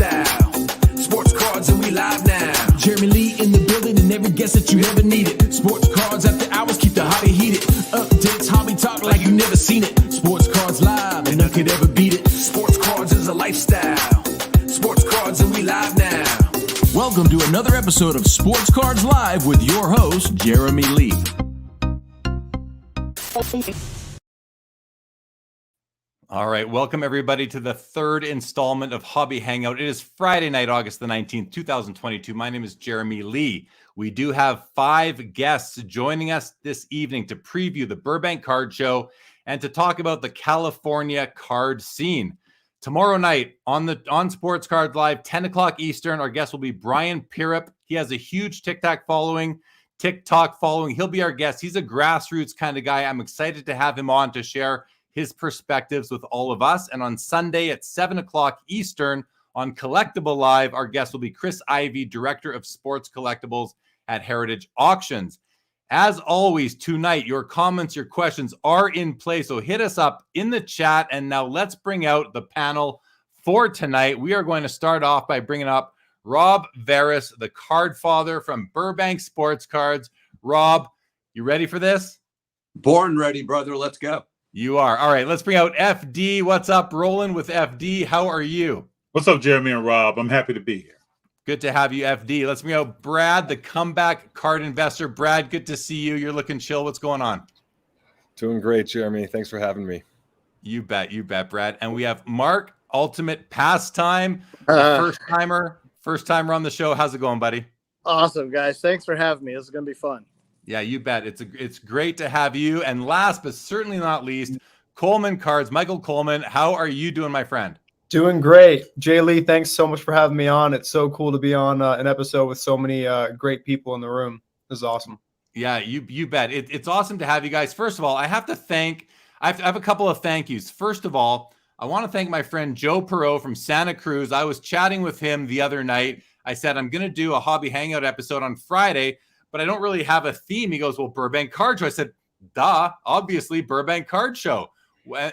lifestyle. Sports cards and we live now. Jeremy Lee in the building and every guest that you ever needed. Sports cards after hours keep the hobby heated. Updates, hobby talk like you never seen it. Sports cards live and none could ever beat it. Sports cards is a lifestyle. Sports cards and we live now. Welcome to another episode of Sports Cards Live with your host, Jeremy Lee. All right, welcome everybody to the third installment of Hobby Hangout. It is Friday night, August the 19th, 2022. My name is Jeremy Lee. We do have 5 guests joining us this evening to preview the Burbank Card Show and to talk about the California card scene. Tomorrow night on Sports Cards Live, 10 o'clock Eastern, our guest will be Brian Pirup. He has a huge TikTok following. He'll be our guest. He's a grassroots kind of guy. I'm excited to have him on to share his perspectives with all of us. And on Sunday at 7 o'clock Eastern on Collectible Live, our guest will be Chris Ivey, Director of Sports Collectibles at Heritage Auctions. As always, tonight, your comments, your questions are in play. So hit us up in the chat. And now let's bring out the panel for tonight. We are going to start off by bringing up Rob Veras, the card father from Burbank Sportscards. Rob, you ready for this? Born ready, brother. Let's go. You are. All right, let's bring out FD. What's up, rolling with FD? How are you? What's up, Jeremy and Rob? I'm happy to be here. Good to have you, FD. Let's bring out Brad, the comeback card investor. Brad, good to see you. You're looking chill. What's going on? Doing great, Jeremy. Thanks for having me. You bet, Brad. And we have Mark, ultimate pastime, first-timer on the show. How's it going, buddy? Awesome, guys. Thanks for having me. This is going to be fun. Yeah, you bet. It's great to have you. And last but certainly not least, Coleman Cards, Michael Coleman. How are you doing, my friend? Doing great. Jay Lee, thanks so much for having me on. It's so cool to be on an episode with so many great people in the room. This is awesome. Yeah, you bet. It's awesome to have you guys. First of all, I have a couple of thank yous. First of all, I want to thank my friend Joe Perot from Santa Cruz. I was chatting with him the other night. I said, I'm going to do a Hobby Hangout episode on Friday, but I don't really have a theme. He goes, well, Burbank Card Show. I said, duh, obviously Burbank Card Show.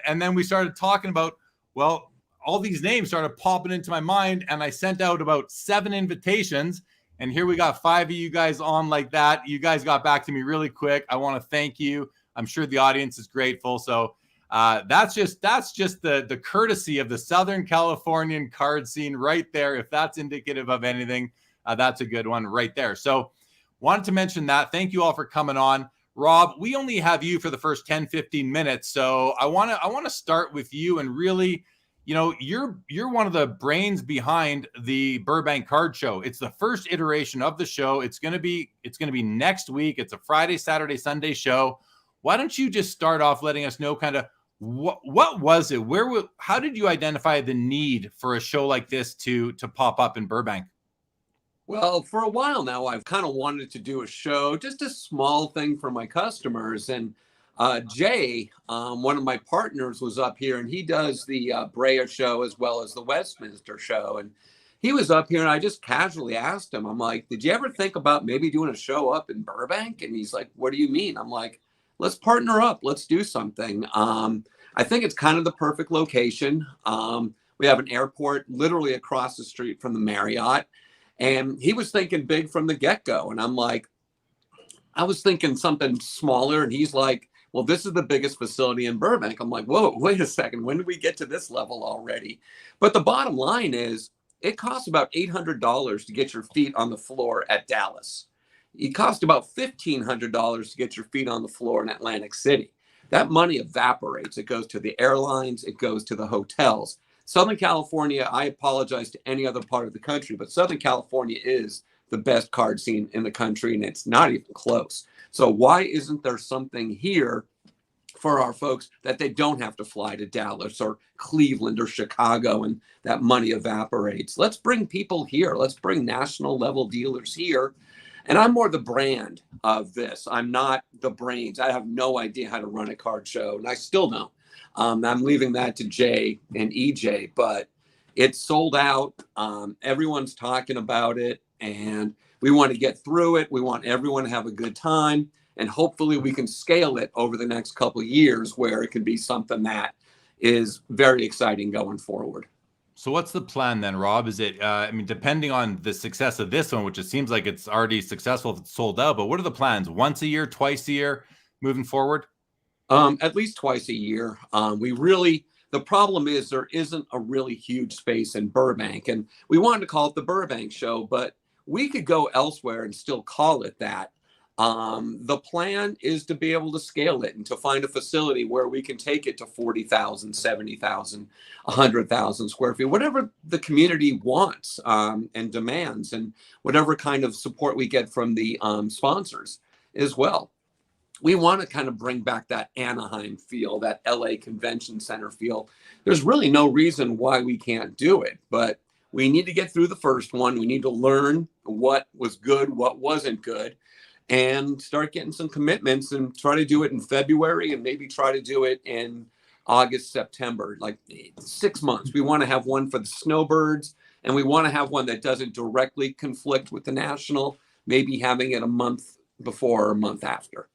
And then we started talking about, well, all these names started popping into my mind, and I sent out about 7 invitations, and here we got 5 of you guys on like that. You guys got back to me really quick. I want to thank you. I'm sure the audience is grateful. So that's just the courtesy of the Southern Californian card scene right there. If that's indicative of anything, that's a good one right there. So wanted to mention that. Thank you all for coming on. Rob, we only have you for the first 10, 15 minutes. So I want to start with you and really, you know, you're one of the brains behind the Burbank Card Show. It's the first iteration of the show. It's going to be next week. It's a Friday, Saturday, Sunday show. Why don't you just start off letting us know kind of what was it? How did you identify the need for a show like this to pop up in Burbank? Well, for a while now, I've kind of wanted to do a show, just a small thing for my customers. And Jay, one of my partners, was up here, and he does the Brea show as well as the Westminster show. And he was up here, and I just casually asked him, I'm like, did you ever think about maybe doing a show up in Burbank? And he's like, what do you mean? I'm like, let's partner up. Let's do something. I think it's kind of the perfect location. We have an airport literally across the street from the Marriott. And he was thinking big from the get-go. And I'm like, I was thinking something smaller. And he's like, well, this is the biggest facility in Burbank. I'm like, whoa, wait a second. When did we get to this level already? But the bottom line is it costs about $800 to get your feet on the floor at Dallas. It costs about $1,500 to get your feet on the floor in Atlantic City. That money evaporates. It goes to the airlines. It goes to the hotels. Southern California, I apologize to any other part of the country, but Southern California is the best card scene in the country, and it's not even close. So why isn't there something here for our folks that they don't have to fly to Dallas or Cleveland or Chicago and that money evaporates? Let's bring people here. Let's bring national level dealers here. And I'm more the brand of this. I'm not the brains. I have no idea how to run a card show, and I still don't. I'm leaving that to Jay and EJ, but it's sold out. Everyone's talking about it, and we want to get through it. We want everyone to have a good time, and hopefully we can scale it over the next couple of years where it can be something that is very exciting going forward. So what's the plan then, Rob? Is it, I mean, depending on the success of this one, which it seems like it's already successful if it's sold out, but what are the plans? Once a year, twice a year moving forward? At least twice a year. The problem is there isn't a really huge space in Burbank, and we wanted to call it the Burbank Show, but we could go elsewhere and still call it that. The plan is to be able to scale it and to find a facility where we can take it to 40,000, 70,000, 100,000 square feet, whatever the community wants and demands, and whatever kind of support we get from the sponsors as well. We want to kind of bring back that Anaheim feel, that LA Convention Center feel. There's really no reason why we can't do it, but we need to get through the first one. We need to learn what was good, what wasn't good, and start getting some commitments and try to do it in February and maybe try to do it in August, September, like 6 months. We want to have one for the snowbirds, and we want to have one that doesn't directly conflict with the national, maybe having it a month before or a month after.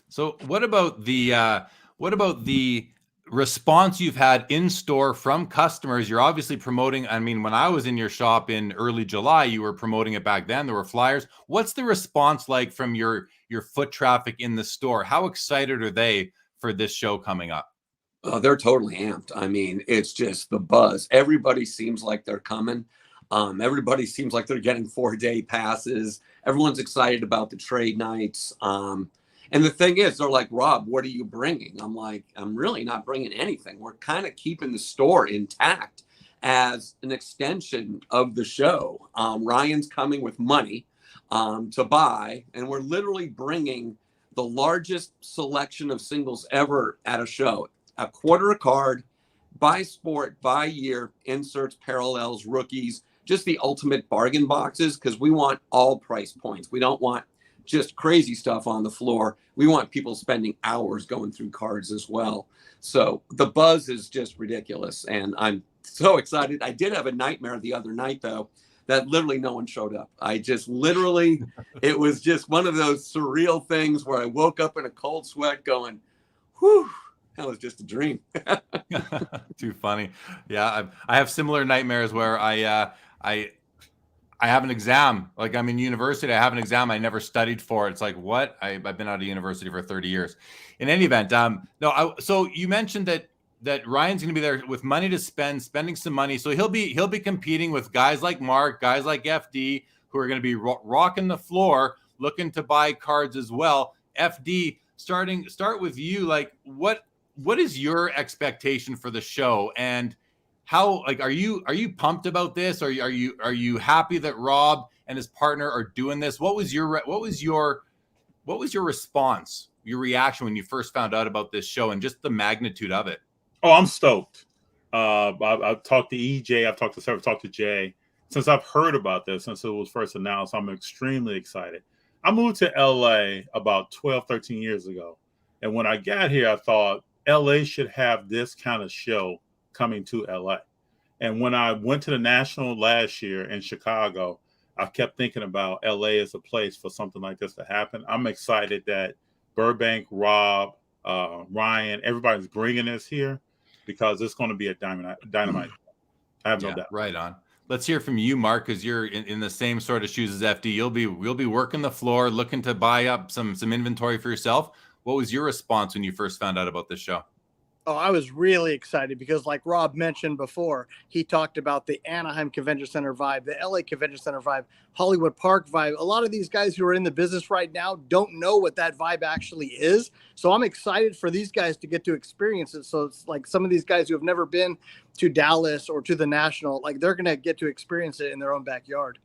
So what about the response you've had in store from customers? You're obviously promoting. I mean, when I was in your shop in early July, you were promoting it back then. There were flyers. What's the response like from your foot traffic in the store? How excited are they for this show coming up? Oh, they're totally amped. I mean, it's just the buzz. Everybody seems like they're coming. Everybody seems like they're getting 4-day passes. Everyone's excited about the trade nights. And the thing is, they're like, Rob, what are you bringing? I'm like, I'm really not bringing anything. We're kind of keeping the store intact as an extension of the show. Ryan's coming with money to buy, and we're literally bringing the largest selection of singles ever at a show. A quarter a card, by sport, by year, inserts, parallels, rookies, just the ultimate bargain boxes, because we want all price points. We don't want just crazy stuff on the floor. We want people spending hours going through cards as well. So the buzz is just ridiculous, and I'm so excited. I did have a nightmare the other night, though, that literally no one showed up. I just literally, it was just one of those surreal things where I woke up in a cold sweat going, whew, that was just a dream. Too funny. Yeah, I have similar nightmares where I have an exam, like I'm in university. I have an exam I never studied for. It's like, what? I've been out of university for 30 years. In any event, so you mentioned that Ryan's going to be there with money to spending some money. So he'll be competing with guys like Mark, guys like FD, who are going to be rocking the floor, looking to buy cards as well. FD, start with you. Like, what is your expectation for the show, and how, like, are you pumped about this? Are you happy that Rob and his partner are doing this? What was your response, your reaction when you first found out about this show and just the magnitude of it? Oh, I'm stoked. I've talked to EJ. I've talked to Jay. Since I've heard about this, since it was first announced, I'm extremely excited. I moved to LA about 12, 13 years ago. And when I got here, I thought LA should have this kind of show coming to LA. And when I went to the National last year in Chicago, I kept thinking about LA as a place for something like this to happen. I'm excited that Burbank, Rob, Ryan, everybody's bringing this here, because it's going to be a dynamite. I have no doubt. Right on. Let's hear from you, Mark, because you're in the same sort of shoes as FD. We'll be working the floor, looking to buy up some inventory for yourself. What was your response when you first found out about this show? Oh, I was really excited because, like Rob mentioned before, he talked about the Anaheim Convention Center vibe, the LA Convention Center vibe, Hollywood Park vibe. A lot of these guys who are in the business right now don't know what that vibe actually is. So I'm excited for these guys to get to experience it. So it's like some of these guys who have never been to Dallas or to the National, like they're going to get to experience it in their own backyard.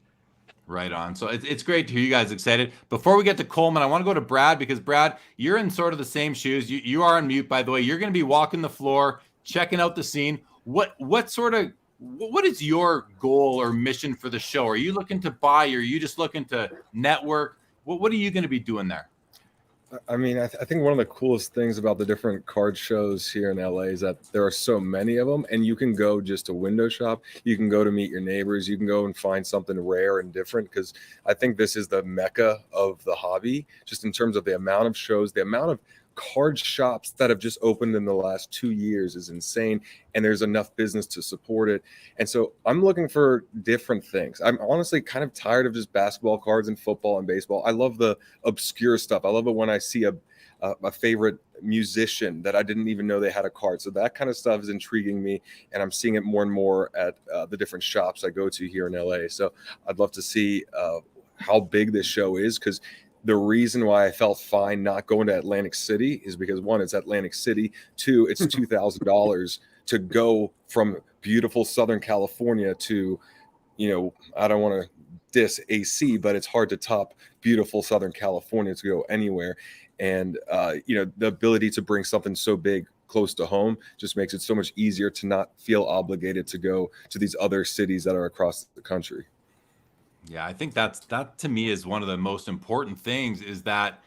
Right on. So it's great to hear you guys excited. Before we get to Coleman, I want to go to Brad, because Brad, you're in sort of the same shoes. You are on mute, by the way. You're going to be walking the floor, checking out the scene. What is your goal or mission for the show? Are you looking to buy, or are you just looking to network? What are you going to be doing there? I mean, I think one of the coolest things about the different card shows here in LA is that there are so many of them, and you can go just to window shop. You can go to meet your neighbors. You can go and find something rare and different, because I think this is the mecca of the hobby, just in terms of the amount of shows, the amount of card shops that have just opened in the last 2 years is insane, and there's enough business to support it. And so I'm looking for different things. I'm honestly kind of tired of just basketball cards and football and baseball. I love the obscure stuff. I love it when I see a favorite musician that I didn't even know they had a card. So that kind of stuff is intriguing me, and I'm seeing it more and more at the different shops I go to here in LA. So I'd love to see how big this show is, because the reason why I felt fine not going to Atlantic City is because, one, it's Atlantic City. Two, it's $2,000 to go from beautiful Southern California to, I don't want to diss AC, but it's hard to top beautiful Southern California to go anywhere. And, the ability to bring something so big close to home just makes it so much easier to not feel obligated to go to these other cities that are across the country. Yeah, I think that to me is one of the most important things, is that,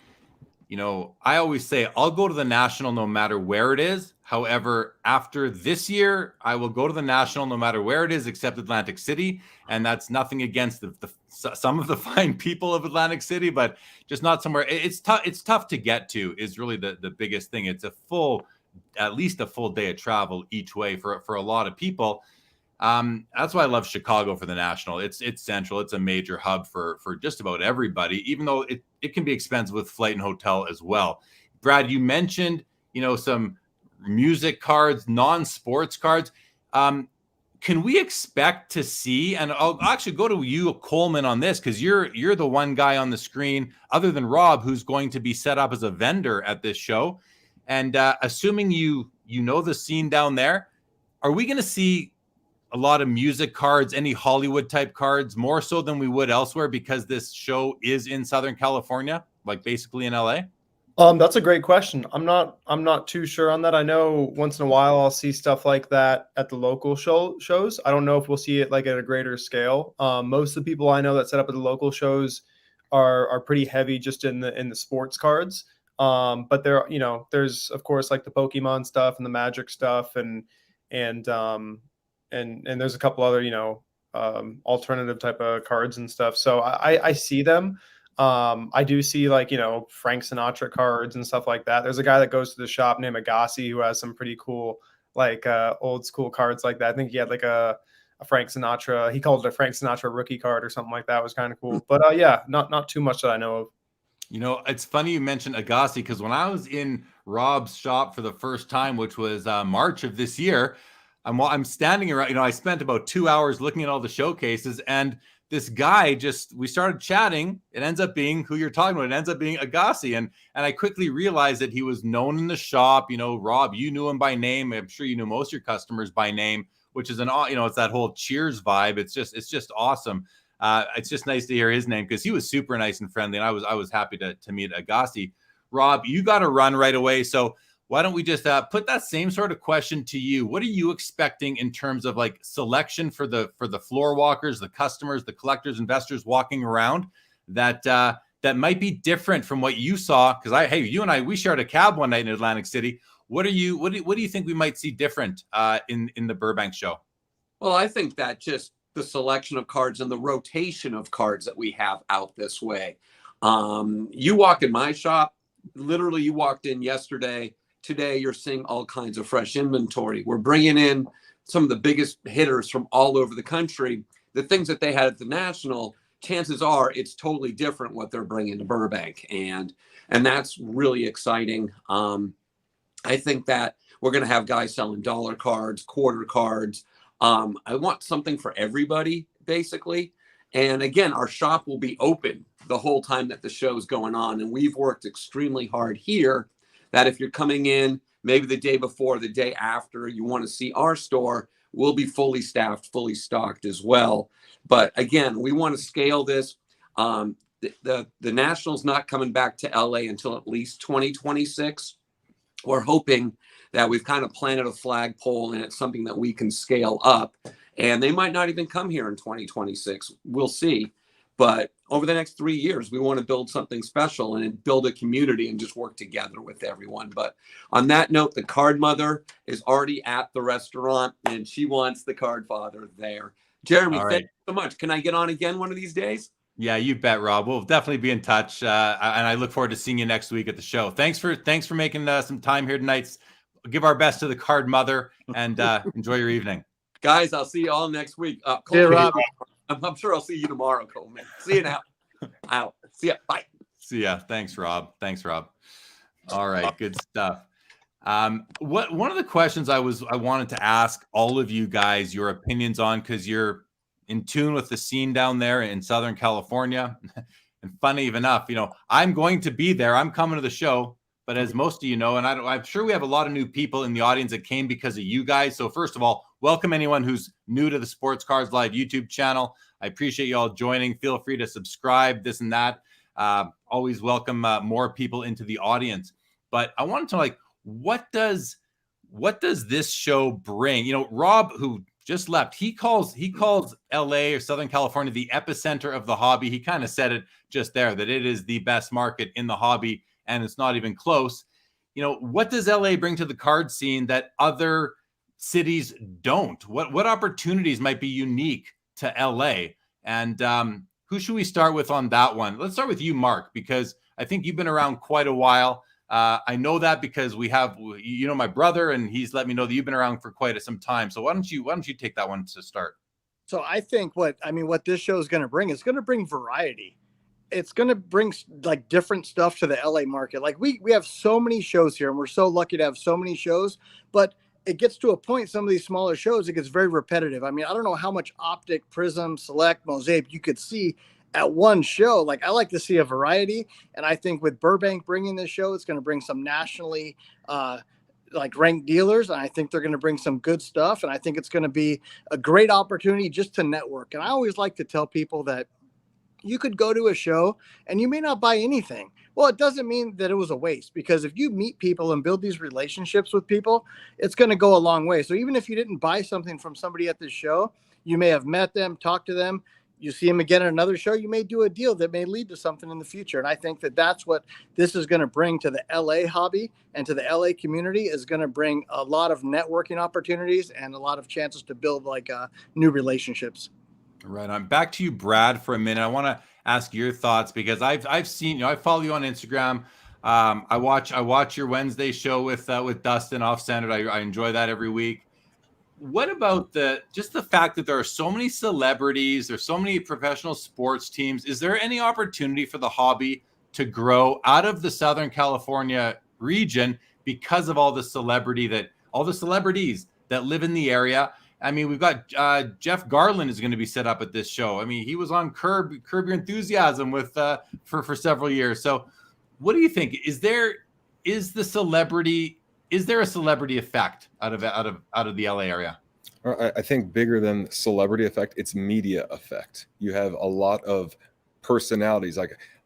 I always say I'll go to the National no matter where it is. However, after this year, I will go to the National no matter where it is, except Atlantic City. And that's nothing against some of the fine people of Atlantic City, but just not somewhere. It's tough to get to is really the biggest thing. It's at least a full day of travel each way for a lot of people. That's why I love Chicago for the National. It's central. It's a major hub for just about everybody, even though it can be expensive with flight and hotel as well. Brad, you mentioned, some music cards, non-sports cards. Can we expect to see, and I'll actually go to you, Coleman, on this, because you're the one guy on the screen other than Rob who's going to be set up as a vendor at this show. And assuming you know the scene down there, are we going to see a lot of music cards, any Hollywood type cards, more so than we would elsewhere, because this show is in Southern California, like basically in LA? That's a great question. I'm not too sure on that. I know once in a while I'll see stuff like that at the local shows. I don't know if we'll see it like at a greater scale. Most of the people I know that set up at the local shows are pretty heavy just in the sports cards. But there's of course like the Pokemon stuff and the Magic stuff and there's a couple other, alternative type of cards and stuff. So I see them. I do see like, Frank Sinatra cards and stuff like that. There's a guy that goes to the shop named Agassi who has some pretty cool, like old school cards like that. I think he had like a Frank Sinatra. He called it a Frank Sinatra rookie card or something like that. It was kind of cool. But yeah, not too much that I know of. It's funny you mentioned Agassi, because when I was in Rob's shop for the first time, which was March of this year, I'm standing around, I spent about 2 hours looking at all the showcases, and this guy we started chatting. It ends up being who you're talking about. It ends up being Agassi. And I quickly realized that he was known in the shop. Rob, you knew him by name. I'm sure you knew most of your customers by name, which is it's that whole Cheers vibe. It's just awesome. It's just nice to hear his name, because he was super nice and friendly. And I was happy to meet Agassi. Rob, you got to run right away. So why don't we just put that same sort of question to you? What are you expecting in terms of like selection for the floor walkers, the customers, the collectors, investors walking around that might be different from what you saw? Because you and I, we shared a cab one night in Atlantic City. What do you think we might see different in the Burbank show? Well, I think that just the selection of cards and the rotation of cards that we have out this way. You walk in my shop, literally you walked in yesterday. Today, you're seeing all kinds of fresh inventory. We're bringing in some of the biggest hitters from all over the country. The things that they had at the National, chances are it's totally different what they're bringing to Burbank. And that's really exciting. I think that we're going to have guys selling dollar cards, quarter cards. I want something for everybody, basically. And again, our shop will be open the whole time that the show's going on. And we've worked extremely hard here that if you're coming in maybe the day before, the day after, you want to see our store, we'll be fully staffed, fully stocked as well. But again, we want to scale this. The National's not coming back to LA until at least 2026. We're hoping that we've kind of planted a flagpole and it's something that we can scale up. And they might not even come here in 2026. We'll see. But over the next 3 years, we want to build something special and build a community and just work together with everyone. But on that note, the card mother is already at the restaurant and she wants the card father there. Jeremy, thank you so much. Can I get on again one of these days? Yeah, you bet, Rob. We'll definitely be in touch, and I look forward to seeing you next week at the show. Thanks for making some time here tonight. Give our best to the card mother, and enjoy your evening, Guys. I'll see you all next week. Yeah, Coleman, Rob. I'm sure I'll see you tomorrow, Coleman. See you now. Out. See ya. Bye. See ya. Thanks, Rob. All right, good stuff. One of the questions I wanted to ask all of you guys your opinions on, because you're in tune with the scene down there in Southern California. And funny enough, I'm going to be there. I'm coming to the show, but as most of you know, and I'm sure we have a lot of new people in the audience that came because of you guys. So first of all, welcome anyone who's new to the Sports Cards Live YouTube channel. I appreciate you all joining. Feel free to subscribe, this and that. Always welcome more people into the audience. But I wanted to know, what does this show bring? Rob, who just left, he calls LA or Southern California the epicenter of the hobby. He kind of said it just there, that it is the best market in the hobby, and it's not even close. What does LA bring to the card scene that other cities don't? What opportunities might be unique to LA? And who should we start with on that one? Let's start with you, Mark, because I think you've been around quite a while. I know that because we have, my brother, and he's let me know that you've been around for quite some time. So why don't you take that one to start? So I think what this show is going to bring is going to bring variety. It's going to bring different stuff to the LA market. We have so many shows here, and we're so lucky to have so many shows, but it gets to a point, some of these smaller shows, it gets very repetitive. I don't know how much Optic, Prism, Select, Mosaic you could see at one show. I like to see a variety. And I think with Burbank bringing this show, it's going to bring some nationally ranked dealers. And I think they're going to bring some good stuff. And I think it's going to be a great opportunity just to network. And I always like to tell people that you could go to a show and you may not buy anything. Well, it doesn't mean that it was a waste, because if you meet people and build these relationships with people, it's going to go a long way. So even if you didn't buy something from somebody at this show, you may have met them, talked to them. You see them again at another show, you may do a deal that may lead to something in the future. And I think that that's what this is going to bring to the LA hobby and to the LA community, is going to bring a lot of networking opportunities and a lot of chances to build new relationships. Right. I'm back to you, Brad, for a minute. I want to ask your thoughts, because I've seen, I follow you on Instagram. I watch your Wednesday show with Dustin Off Centered. I enjoy that every week. What about the fact that there are so many celebrities, there's so many professional sports teams? Is there any opportunity for the hobby to grow out of the Southern California region because of all the celebrities that live in the area? We've got Jeff Garland is going to be set up at this show. He was on Curb Your Enthusiasm with for several years. So what do you think? Is there a celebrity effect out of the LA area? I think bigger than celebrity effect, it's media effect. You have a lot of personalities.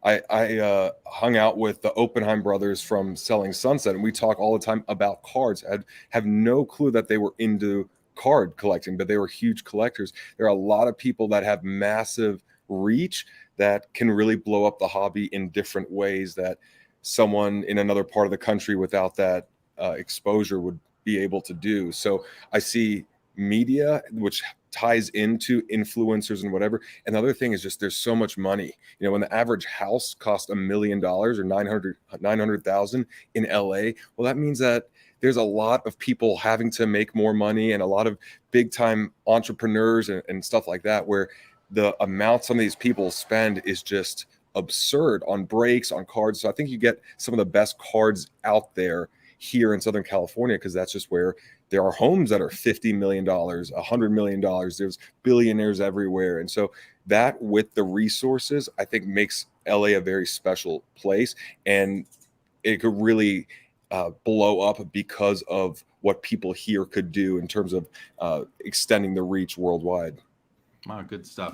I hung out with the Oppenheim brothers from Selling Sunset, and we talk all the time about cards. I have no clue that they were into card collecting, but they were huge collectors. There are a lot of people that have massive reach that can really blow up the hobby in different ways that someone in another part of the country without that exposure would be able to do. So I see media, which ties into influencers and whatever. And the other thing is just there's so much money. When the average house costs $1 million or 900,000 in LA, well, that means that there's a lot of people having to make more money, and a lot of big time entrepreneurs and stuff like that, where the amount some of these people spend is just absurd on breaks, on cards. So I think you get some of the best cards out there here in Southern California, because that's just where there are homes that are $50 million, $100 million. There's billionaires everywhere. And so that, with the resources, I think makes LA a very special place. And it could really blow up because of what people here could do in terms of extending the reach worldwide. Wow, good stuff.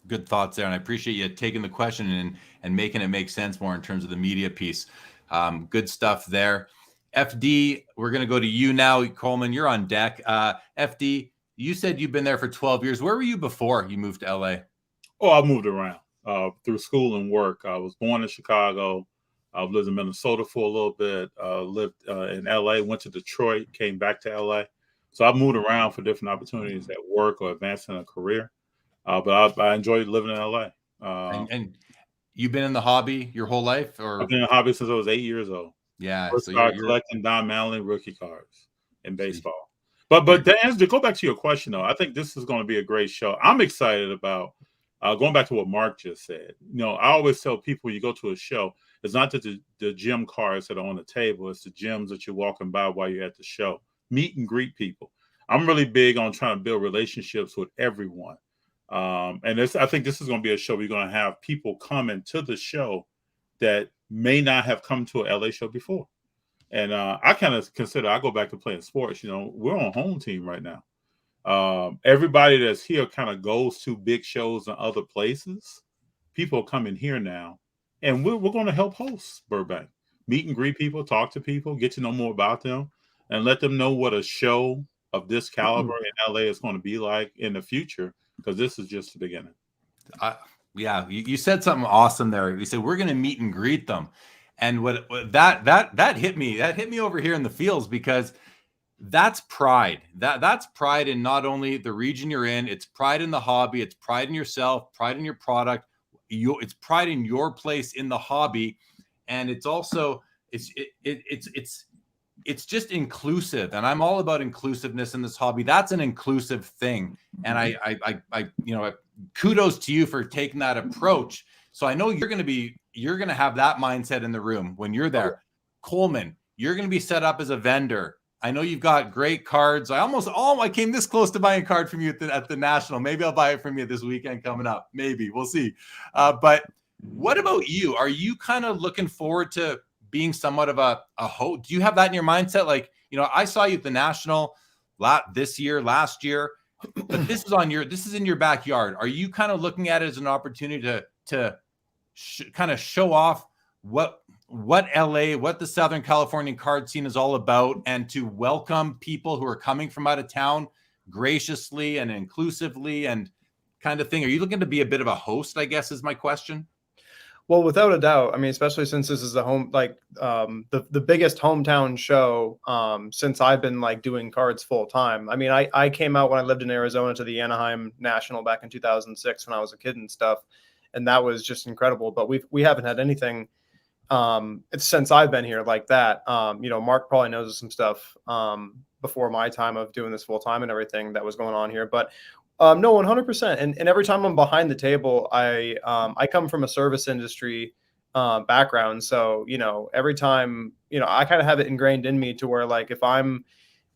Good thoughts there. And I appreciate you taking the question and making it make sense more in terms of the media piece. Good stuff there. FD, we're going to go to you now. Coleman, you're on deck. FD, you said you've been there for 12 years. Where were you before you moved to LA? Oh, I moved around through school and work. I was born in Chicago. I've lived in Minnesota for a little bit, lived in LA, went to Detroit, came back to LA. So I've moved around for different opportunities at work or advancing a career. But I enjoyed living in LA. And you've been in the hobby your whole life, or? I've been in the hobby since I was 8 years old. Yeah, First so started you're collecting Don Mattingly rookie cards in baseball. But to go back to your question, though, I think this is going to be a great show. I'm excited about going back to what Mark just said. You know, I always tell people when you go to a show, it's not that the gym cards that are on the table, it's the gyms that you're walking by while you're at the show. Meet and greet people. I'm really big on trying to build relationships with everyone. And I think this is going to be a show where you're going to have people coming to the show that may not have come to an LA show before. And I kind of consider, I go back to playing sports, you know, we're on home team right now. Everybody that's here kind of goes to big shows in other places. People are coming here now, and we're going to help host Burbank. Meet and greet people, talk to people, get to know more about them, and let them know what a show of this caliber in LA is going to be like in the future, because this is just the beginning. Yeah, you said something awesome there. You said we're going to meet and greet them, and what that hit me. That hit me over here in the fields, because that's pride. That's pride in not only the region you're in. It's pride in the hobby. It's pride in yourself. Pride in your product. It's pride in your place in the hobby, and it's also it's just inclusive, and I'm all about inclusiveness in this hobby. That's an inclusive thing, and I kudos to you for taking that approach. So I know you're going to have that mindset in the room when you're there. Coleman, you're going to be set up as a vendor. I know you've got great cards. I came this close to buying a card from you at the National. Maybe I'll buy it from you this weekend coming up. Maybe we'll see. But what about you? Are you kind of looking forward to being somewhat of a host? Do you have that in your mindset? Like, you know, I saw you at the National last year, but this is in your backyard. Are you kind of looking at it as an opportunity to kind of show off what LA, what the Southern Californian card scene is all about, and to welcome people who are coming from out of town graciously and inclusively and kind of thing? Are you looking to be a bit of a host, I guess, is my question? Well, without a doubt. I mean, especially since this is the home, like the biggest hometown show since I've been like doing cards full time. I mean, I came out when I lived in Arizona to the Anaheim National back in 2006 when I was a kid and stuff, and that was just incredible. But we haven't had anything it's since I've been here like that. You know, Mark probably knows some stuff before my time of doing this full time and everything that was going on here. But no, 100%. And every time I'm behind the table, I come from a service industry background. So, you know, every time, you know, I kind of have it ingrained in me to where, like, if I'm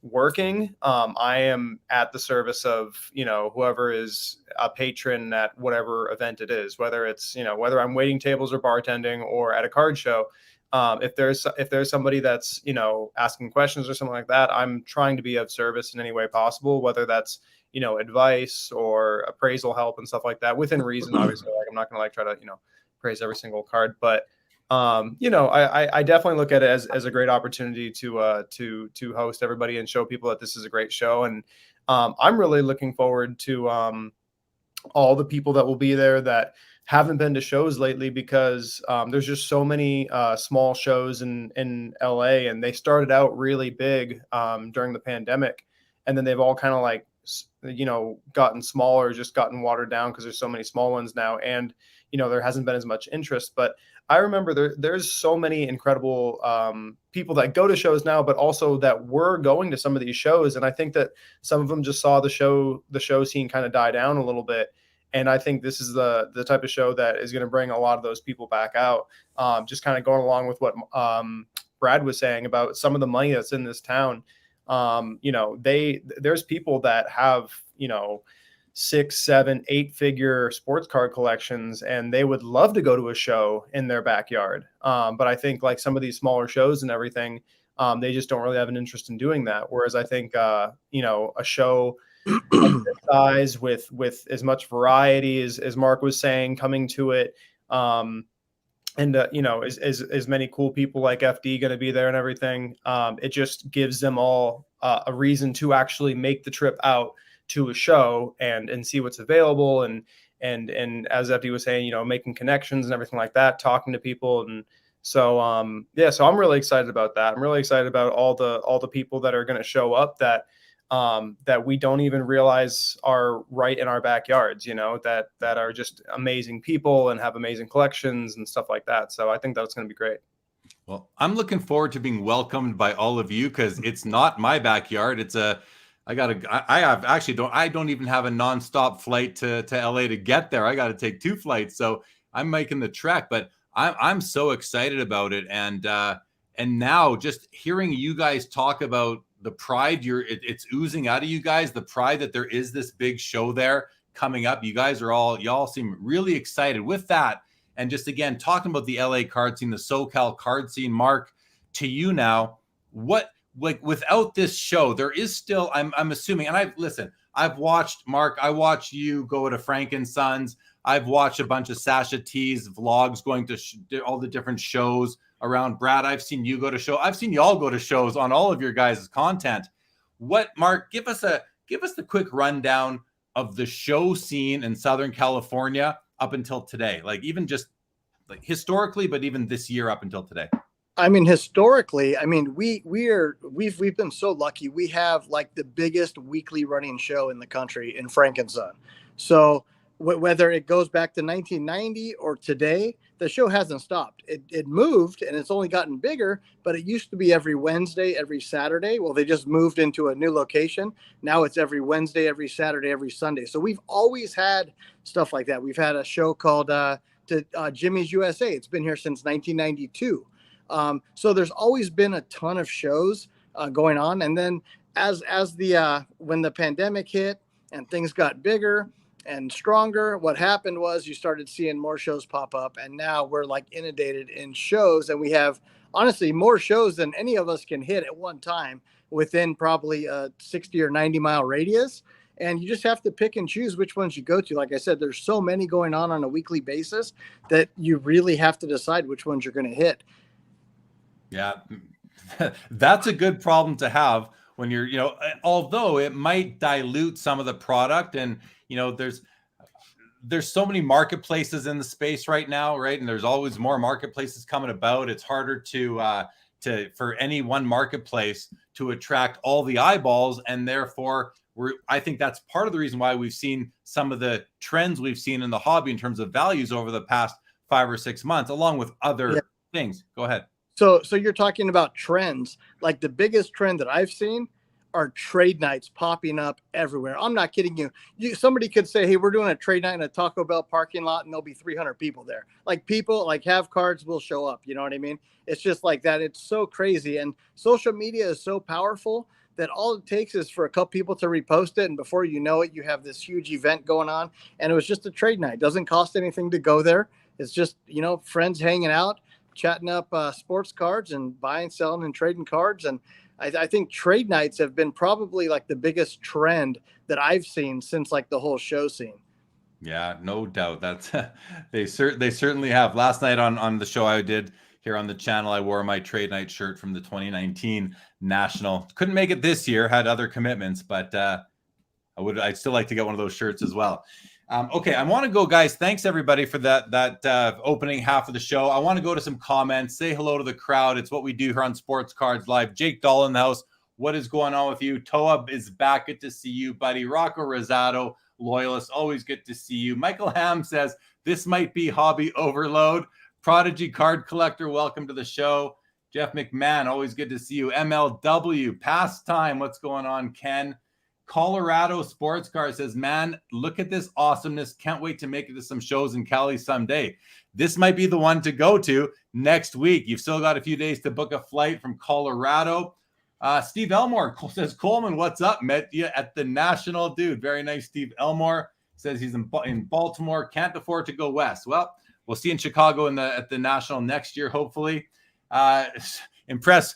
working, I am at the service of, you know, whoever is a patron at whatever event it is, whether it's, you know, whether I'm waiting tables or bartending or at a card show. If there's somebody that's, you know, asking questions or something like that, I'm trying to be of service in any way possible, whether that's, you know, advice or appraisal help and stuff like that, within reason. Obviously, like, I'm not going to like try to, you know, praise every single card, but you know, I definitely look at it as a great opportunity to host everybody and show people that this is a great show. And I'm really looking forward to all the people that will be there that haven't been to shows lately, because there's just so many small shows in LA, and they started out really big during the pandemic, and then they've all kind of, like, you know, gotten smaller, just gotten watered down because there's so many small ones now, and you know, there hasn't been as much interest. But I remember there's so many incredible people that go to shows now, but also that were going to some of these shows. And I think that some of them just saw the show scene kind of die down a little bit. And I think this is the type of show that is going to bring a lot of those people back out. Just kind of going along with what Brad was saying about some of the money that's in this town. You know, there's people that have, you know, 6, 7, 8-figure sports card collections, and they would love to go to a show in their backyard. But I think, like, some of these smaller shows and everything, they just don't really have an interest in doing that. Whereas I think, you know, a show of this size with as much variety as Mark was saying coming to it, and you know, as many cool people like FD going to be there and everything, it just gives them all a reason to actually make the trip out to a show and see what's available, and as FD was saying, you know, making connections and everything like that, talking to people. And so yeah, so I'm really excited about that. I'm really excited about all the people that are going to show up that that we don't even realize are right in our backyards, that are just amazing people and have amazing collections and stuff like that. So I think that's going to be great. Well, I'm looking forward to being welcomed by all of you, because it's not my backyard. I don't even have a nonstop flight to LA to get there. I got to take 2 flights. So I'm making the trek, but I'm so excited about it. And now just hearing you guys talk about the pride it's oozing out of you guys, the pride that there is this big show there coming up. Y'all seem really excited with that. And just again, talking about the LA card scene, the SoCal card scene, Mark, to you now, without this show, there is still, I'm assuming, and I've watched, Mark, I watched you go to Frank and Sons. I've watched a bunch of Sasha T's vlogs going to all the different shows around. Brad, I've seen you go to show. I've seen y'all go to shows on all of your guys' content. Mark, give us the quick rundown of the show scene in Southern California up until today, like even just like historically, but even this year up until today. I mean, historically, we've been so lucky. We have like the biggest weekly running show in the country in Frank and Son. So whether it goes back to 1990 or today, the show hasn't stopped. It moved and it's only gotten bigger, but it used to be every Wednesday, every Saturday. Well, they just moved into a new location. Now it's every Wednesday, every Saturday, every Sunday. So we've always had stuff like that. We've had a show called Jimmy's USA. It's been here since 1992. So there's always been a ton of shows going on. And then when the pandemic hit and things got bigger and stronger, what happened was you started seeing more shows pop up, and now we're like inundated in shows, and we have honestly more shows than any of us can hit at one time within probably a 60 or 90 mile radius. And you just have to pick and choose which ones you go to. Like I said, there's so many going on a weekly basis that you really have to decide which ones you're going to hit. Yeah, that's a good problem to have when you're, although it might dilute some of the product, and there's so many marketplaces in the space right now, right? And there's always more marketplaces coming about. It's harder for any one marketplace to attract all the eyeballs, and therefore I think that's part of the reason why we've seen some of the trends we've seen in the hobby in terms of values over the past 5 or 6 months, along with other things. Go ahead. So you're talking about trends. Like the biggest trend that I've seen are trade nights popping up everywhere. I'm not kidding you. Somebody could say, hey, we're doing a trade night in a Taco Bell parking lot, and there'll be 300 people there. Like people like have cards will show up. You know what I mean? It's just like that. It's so crazy. And social media is so powerful that all it takes is for a couple people to repost it, and before you know it, you have this huge event going on. And it was just a trade night. It doesn't cost anything to go there. It's just, friends hanging out, chatting up sports cards and buying, selling, and trading cards. And I think trade nights have been probably like the biggest trend that I've seen since like the whole show scene. Yeah, no doubt. That's they certainly have. Last night on the show I did here on the channel, I wore my trade night shirt from the 2019 National. Couldn't make it this year, had other commitments, but I'd still like to get one of those shirts as well. Okay, I want to go, guys. Thanks everybody for that opening half of the show. I want to go to some comments, say hello to the crowd. It's what we do here on Sports Cards Live. Jake Dahl in the house. What is going on with you? Toa is back. Good to see you, buddy. Rocco Rosado, loyalist. Always good to see you. Michael Ham says, this might be hobby overload. Prodigy card collector, welcome to the show. Jeff McMahon, always good to see you. MLW, pastime. What's going on, Ken? Colorado Sports Car says, man, look at this awesomeness. Can't wait to make it to some shows in Cali someday. This might be the one to go to next week. You've still got a few days to book a flight from Colorado. Steve Elmore says, Coleman, what's up? Met you at the National. Dude, very nice. Steve Elmore says he's in Baltimore. Can't afford to go west. Well, we'll see in Chicago at the National next year, hopefully. Impressed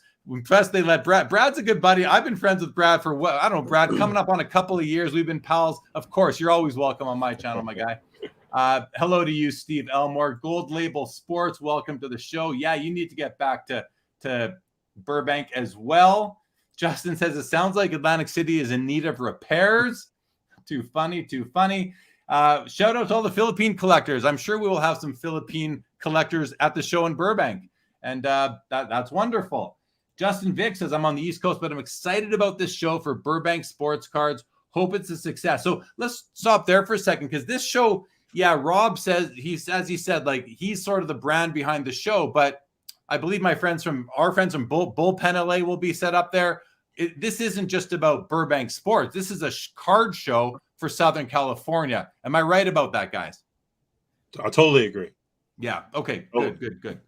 they let Brad's a good buddy. I've been friends with Brad for what? I don't know, Brad, coming up on a couple of years. We've been pals. Of course, you're always welcome on my channel, my guy. Hello to you, Steve Elmore. Gold Label Sports, welcome to the show. Yeah, you need to get back to Burbank as well. Justin says, it sounds like Atlantic City is in need of repairs. Too funny. Shout out to all the Philippine collectors. I'm sure we will have some Philippine collectors at the show in Burbank. And that's wonderful. Justin Vick says, I'm on the East Coast, but I'm excited about this show for Burbank Sportscards. Hope it's a success. So let's stop there for a second, because this show, yeah, Rob says, he said, like, he's sort of the brand behind the show, but I believe our friends from Bullpen LA will be set up there. This isn't just about Burbank sports. This is a card show for Southern California. Am I right about that, guys? I totally agree. Yeah. Okay. Good.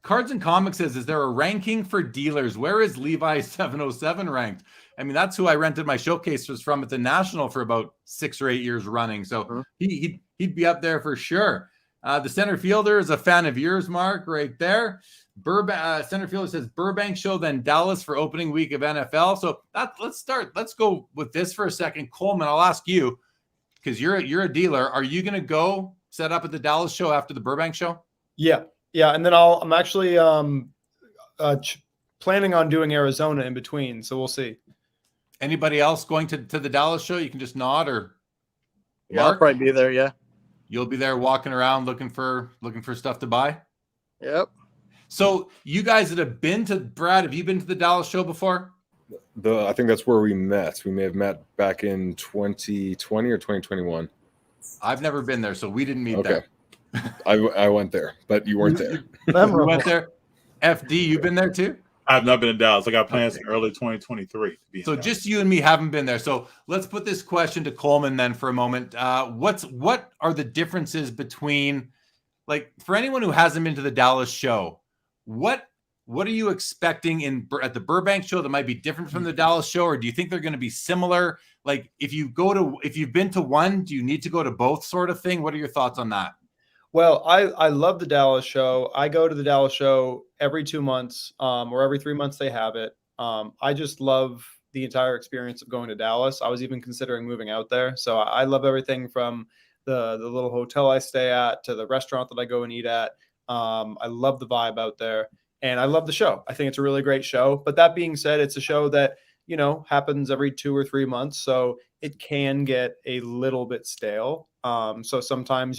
Cards and Comics says, is there a ranking for dealers? Where is Levi 707 ranked? I mean, that's who I rented my showcase was from at the National for about 6 or 8 years running. So he'd be up there for sure. The center fielder is a fan of yours, Mark, right there. Center fielder says Burbank show, then Dallas for opening week of NFL. So let's start. Let's go with this for a second. Coleman, I'll ask you, because you're a dealer. Are you going to go set up at the Dallas show after the Burbank show? Yeah. And then I'm actually planning on doing Arizona in between. So we'll see. Anybody else going to the Dallas show? You can just nod, or yeah, Mark? I'll probably be there. Yeah. You'll be there walking around looking for stuff to buy. Yep. So you guys that have been to, Brad, have you been to the Dallas show before? I think that's where we met. We may have met back in 2020 or 2021. I've never been there, so we didn't meet there. I went there, but you weren't there. You went there. FD, you've been there too? I've not been in Dallas. I got plans in early 2023. So just you and me haven't been there. So let's put this question to Coleman then for a moment. What are the differences between, like, for anyone who hasn't been to the Dallas show, what are you expecting at the Burbank show that might be different from the Dallas show, or do you think they're going to be similar? Like, if you've been to one, do you need to go to both, sort of thing? What are your thoughts on that? Well, I love the Dallas show. I go to the Dallas show every 2 months, or every 3 months they have it. I just love the entire experience of going to Dallas. I was even considering moving out there. So I love everything from the little hotel I stay at to the restaurant that I go and eat at. I love the vibe out there, and I love the show. I think it's a really great show. But that being said, it's a show that, happens every 2 or 3 months. So it can get a little bit stale. So sometimes,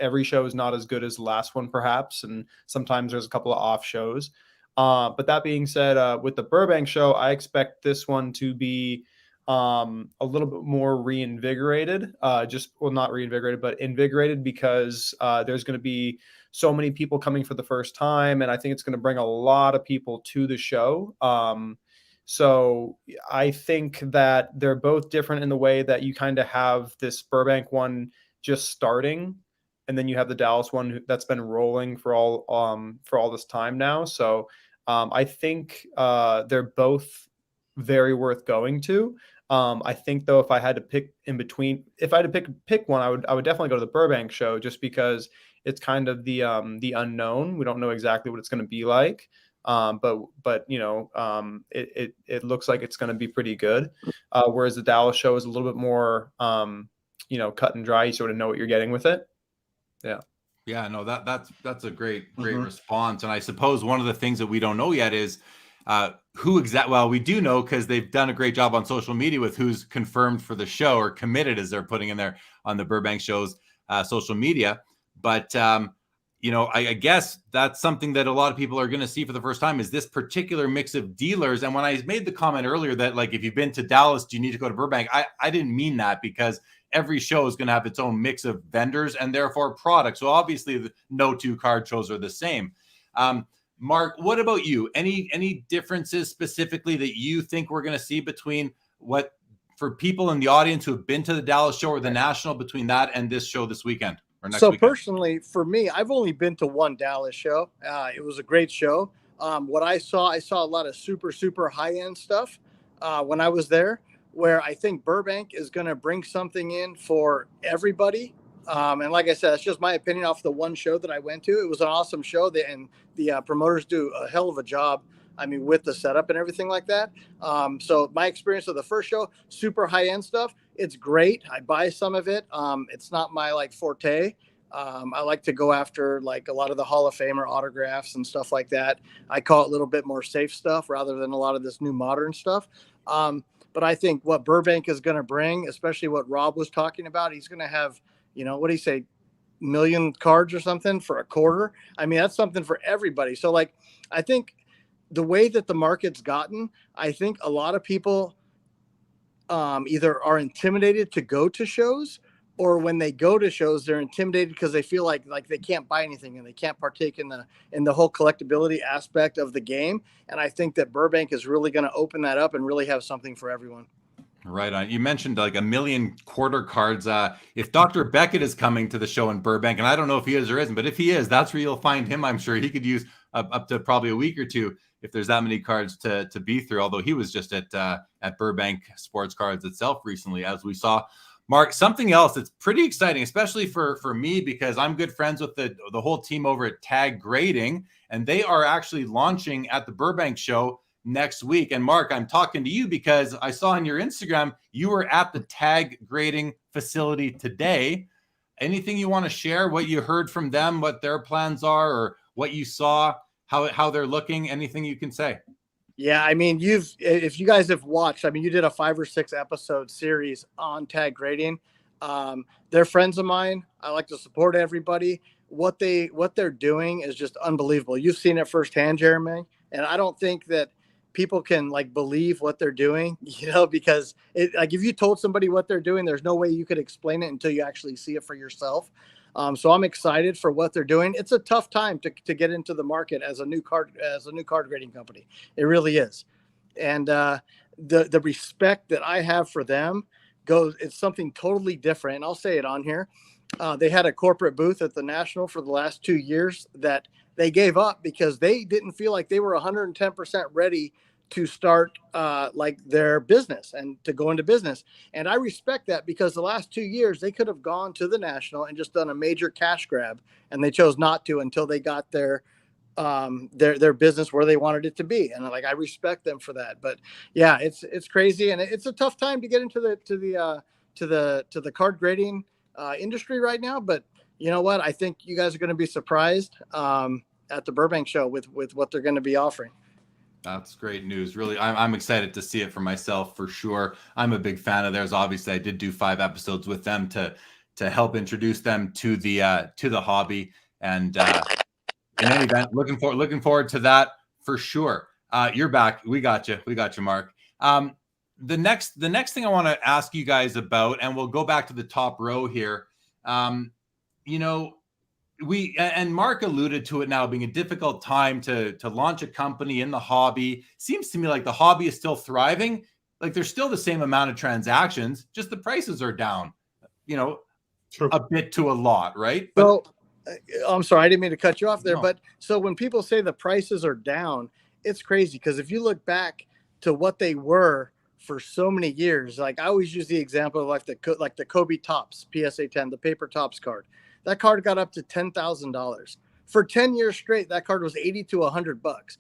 every show is not as good as the last one, perhaps. And sometimes there's a couple of off shows. But that being said, with the Burbank show, I expect this one to be a little bit more reinvigorated, not reinvigorated, but invigorated, because there's going to be so many people coming for the first time. And I think it's going to bring a lot of people to the show. So I think that they're both different in the way that you kind of have this Burbank one just starting, and then you have the Dallas one that's been rolling for all this time now. So I think they're both very worth going to. I think, though, if I had to pick pick one, I would definitely go to the Burbank show, just because it's kind of the unknown. We don't know exactly what it's going to be like. But it looks like it's going to be pretty good. Whereas the Dallas show is a little bit more, cut and dry. You sort of know what you're getting with it. Yeah. Yeah, no, that's a great response. And I suppose one of the things that we don't know yet is well, we do know, because they've done a great job on social media with who's confirmed for the show, or committed, as they're putting in there on the Burbank show's social media. But I guess that's something that a lot of people are going to see for the first time, is this particular mix of dealers. And when I made the comment earlier that, like, if you've been to Dallas, do you need to go to Burbank? I didn't mean that, because every show is going to have its own mix of vendors and therefore products. So obviously no two card shows are the same. Mark, what about you? Any differences specifically that you think we're going to see between for people in the audience who have been to the Dallas show or the National, between that and this show this weekend? Personally, for me, I've only been to one Dallas show. It was a great show. What I saw a lot of super, super high-end stuff when I was there, where I think Burbank is going to bring something in for everybody. And like I said, it's just my opinion off the one show that I went to. It was an awesome show, and the promoters do a hell of a job, with the setup and everything like that. So my experience of the first show, super high-end stuff, it's great. I buy some of it. It's not my forte. I like to go after a lot of the Hall of Famer autographs and stuff like that. I call it a little bit more safe stuff rather than a lot of this new modern stuff. But I think what Burbank is going to bring, especially what Rob was talking about, he's going to have, what do you say, million cards or something for a quarter. That's something for everybody. So I think the way that the market's gotten, I think a lot of people either are intimidated to go to shows, or when they go to shows, they're intimidated because they feel like they can't buy anything and they can't partake in the whole collectability aspect of the game. And I think that Burbank is really going to open that up and really have something for everyone. Right on. You mentioned like 1 million quarter cards. If Dr. Beckett is coming to the show in Burbank, and I don't know if he is or isn't, but if he is, that's where you'll find him. I'm sure he could use up to probably a week or two if there's that many cards to be through. Although he was just at Burbank Sportscards itself recently, as we saw. Mark, something else that's pretty exciting, especially for me, because I'm good friends with the whole team over at Tag Grading, and they are actually launching at the Burbank show next week. And Mark, I'm talking to you because I saw on your Instagram you were at the Tag Grading facility today. Anything you want to share, what you heard from them, what their plans are, or what you saw, how they're looking? Anything you can say? Yeah, I mean, if you guys have watched, I mean, you did a 5 or 6 episode series on Tag Grading. They're friends of mine. I like to support everybody. What they're doing is just unbelievable. You've seen it firsthand, Jeremy, and I don't think that people can like believe what they're doing, because if you told somebody what they're doing, there's no way you could explain it until you actually see it for yourself. So I'm excited for what they're doing. It's a tough time to get into the market as a new card grading company. It really is. And the respect that I have for them it's something totally different. And I'll say it on here. They had a corporate booth at the National for the last 2 years that they gave up because they didn't feel like they were 110% ready to start their business and to go into business. And I respect that, because the last 2 years they could have gone to the National and just done a major cash grab, and they chose not to until they got their business where they wanted it to be. And I respect them for that. But yeah, it's crazy, and it's a tough time to get into the card grading industry right now. But you know what? I think you guys are going to be surprised at the Burbank show with what they're going to be offering. That's great news. Really, I'm excited to see it for myself, for sure. I'm a big fan of theirs. Obviously, I did do 5 episodes with them to help introduce them to the hobby. And in any event, looking forward to that for sure. You're back. We got you, Mark. The next thing I want to ask you guys about, and we'll go back to the top row here. And Mark alluded to it now being a difficult time to launch a company in the hobby. Seems to me like the hobby is still thriving. Like there's still the same amount of transactions, just the prices are down, Sure. a bit to a lot, right? So I'm sorry, I didn't mean to cut you off there. No. But so when people say the prices are down, it's crazy, because if you look back to what they were for so many years, like I always use the example of like the Kobe Topps PSA 10, the paper Topps card. That card got up to $10,000 for 10 years straight. That card was $80 to $100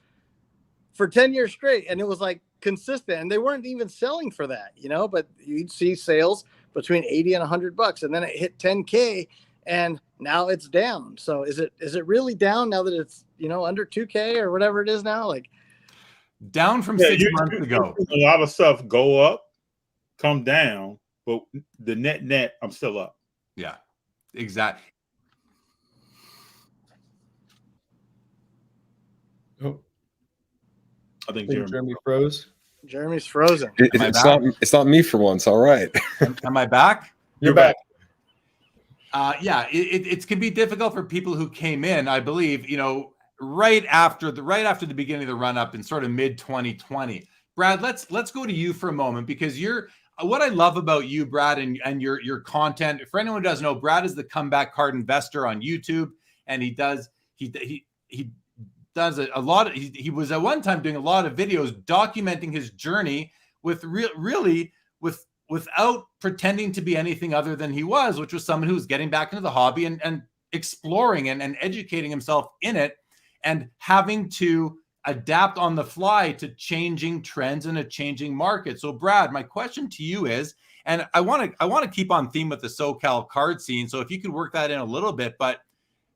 for 10 years straight. And it was like consistent, and they weren't even selling for that, but you'd see sales between $80 and $100, and then it hit 10K, and now it's down. So is it really down now that it's, under 2K or whatever it is now? Like down from 6 months ago. A lot of stuff go up, come down, but the net, I'm still up. Yeah, exactly. Oh, I think Jeremy froze. Jeremy's frozen. It's not me for once. All right. Am I back? You're back. Yeah, it can be difficult for people who came in, I believe, right after the beginning of the run up in sort of mid 2020. Brad, let's go to you for a moment, because what I love about you, Brad, and your content. For anyone who doesn't know, Brad is the Comeback Card Investor on YouTube, and he does a lot of, he was at one time doing a lot of videos documenting his journey with without pretending to be anything other than he was, which was someone who was getting back into the hobby and exploring and educating himself in it, and having to adapt on the fly to changing trends in a changing market. So Brad, my question to you is, and I want to keep on theme with the SoCal card scene, so if you could work that in a little bit, but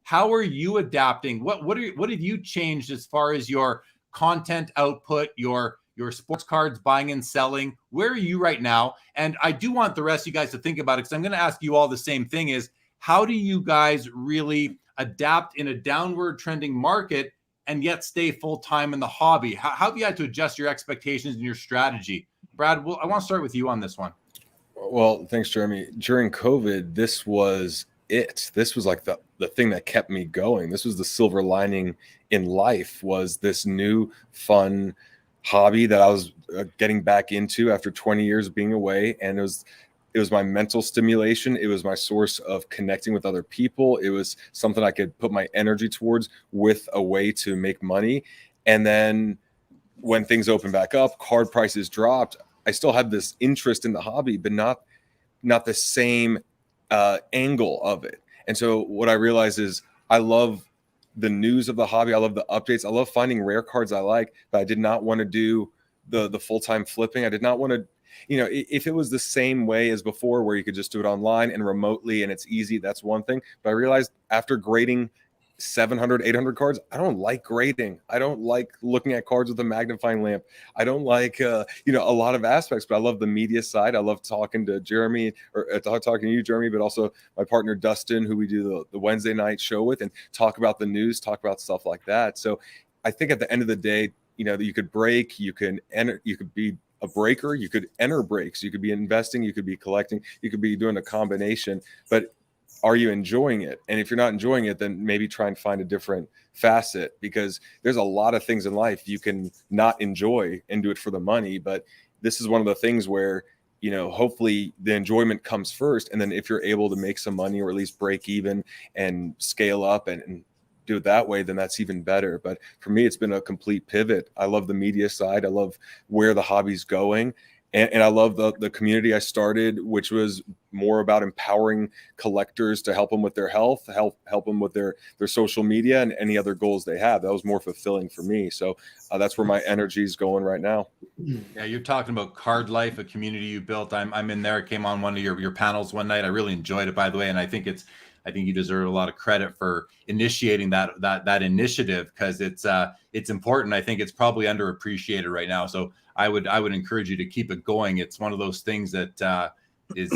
how are you adapting? What have you changed as far as your content output, your sports cards buying and selling? Where are you right now? And I do want the rest of you guys to think about it, because I'm going to ask you all the same thing: is how do you guys really adapt in a downward trending market and yet stay full-time in the hobby? How have you had to adjust your expectations and your strategy? Brad, I want to start with you on this one. Well, thanks, Jeremy. During COVID, this was it. This was like the thing that kept me going. This was the silver lining in life, was this new fun hobby that I was getting back into after 20 years of being away. And it was my mental stimulation. It was my source of connecting with other people. It was something I could put my energy towards with a way to make money. And then when things opened back up, card prices dropped. I still had this interest in the hobby, but not the same angle of it. And so what I realized is I love the news of the hobby. I love the updates. I love finding rare cards I like, but I did not want to do the full-time flipping. I did not want to, if it was the same way as before where you could just do it online and remotely and it's easy, that's one thing. But I realized after grading 700, 800 cards, I don't like grading. I don't like looking at cards with a magnifying lamp. I don't like, a lot of aspects, but I love the media side. I love talking to Jeremy, or talking to you, Jeremy, but also my partner, Dustin, who we do the Wednesday night show with, and talk about the news, talk about stuff like that. So I think at the end of the day, you could break, you can enter, you could be a breaker, you could enter breaks, you could be investing, you could be collecting, you could be doing a combination, but are you enjoying it? And if you're not enjoying it, then maybe try and find a different facet, because there's a lot of things in life you can not enjoy and do it for the money. But this is one of the things where, hopefully the enjoyment comes first. And then if you're able to make some money or at least break even and scale up and do it that way, then that's even better. But for me, it's been a complete pivot. I love the media side. I love where the hobby's going. And I love the community I started, which was more about empowering collectors to help them with their health, help them with their social media and any other goals they have. That was more fulfilling for me. So that's where my energy is going right now. Yeah, you're talking about Card Life, a community you built. I'm in there. I came on one of your panels one night. I really enjoyed it, by the way. And I think you deserve a lot of credit for initiating that initiative, because it's important. I think it's probably underappreciated right now. So I would encourage you to keep it going. It's one of those things that is,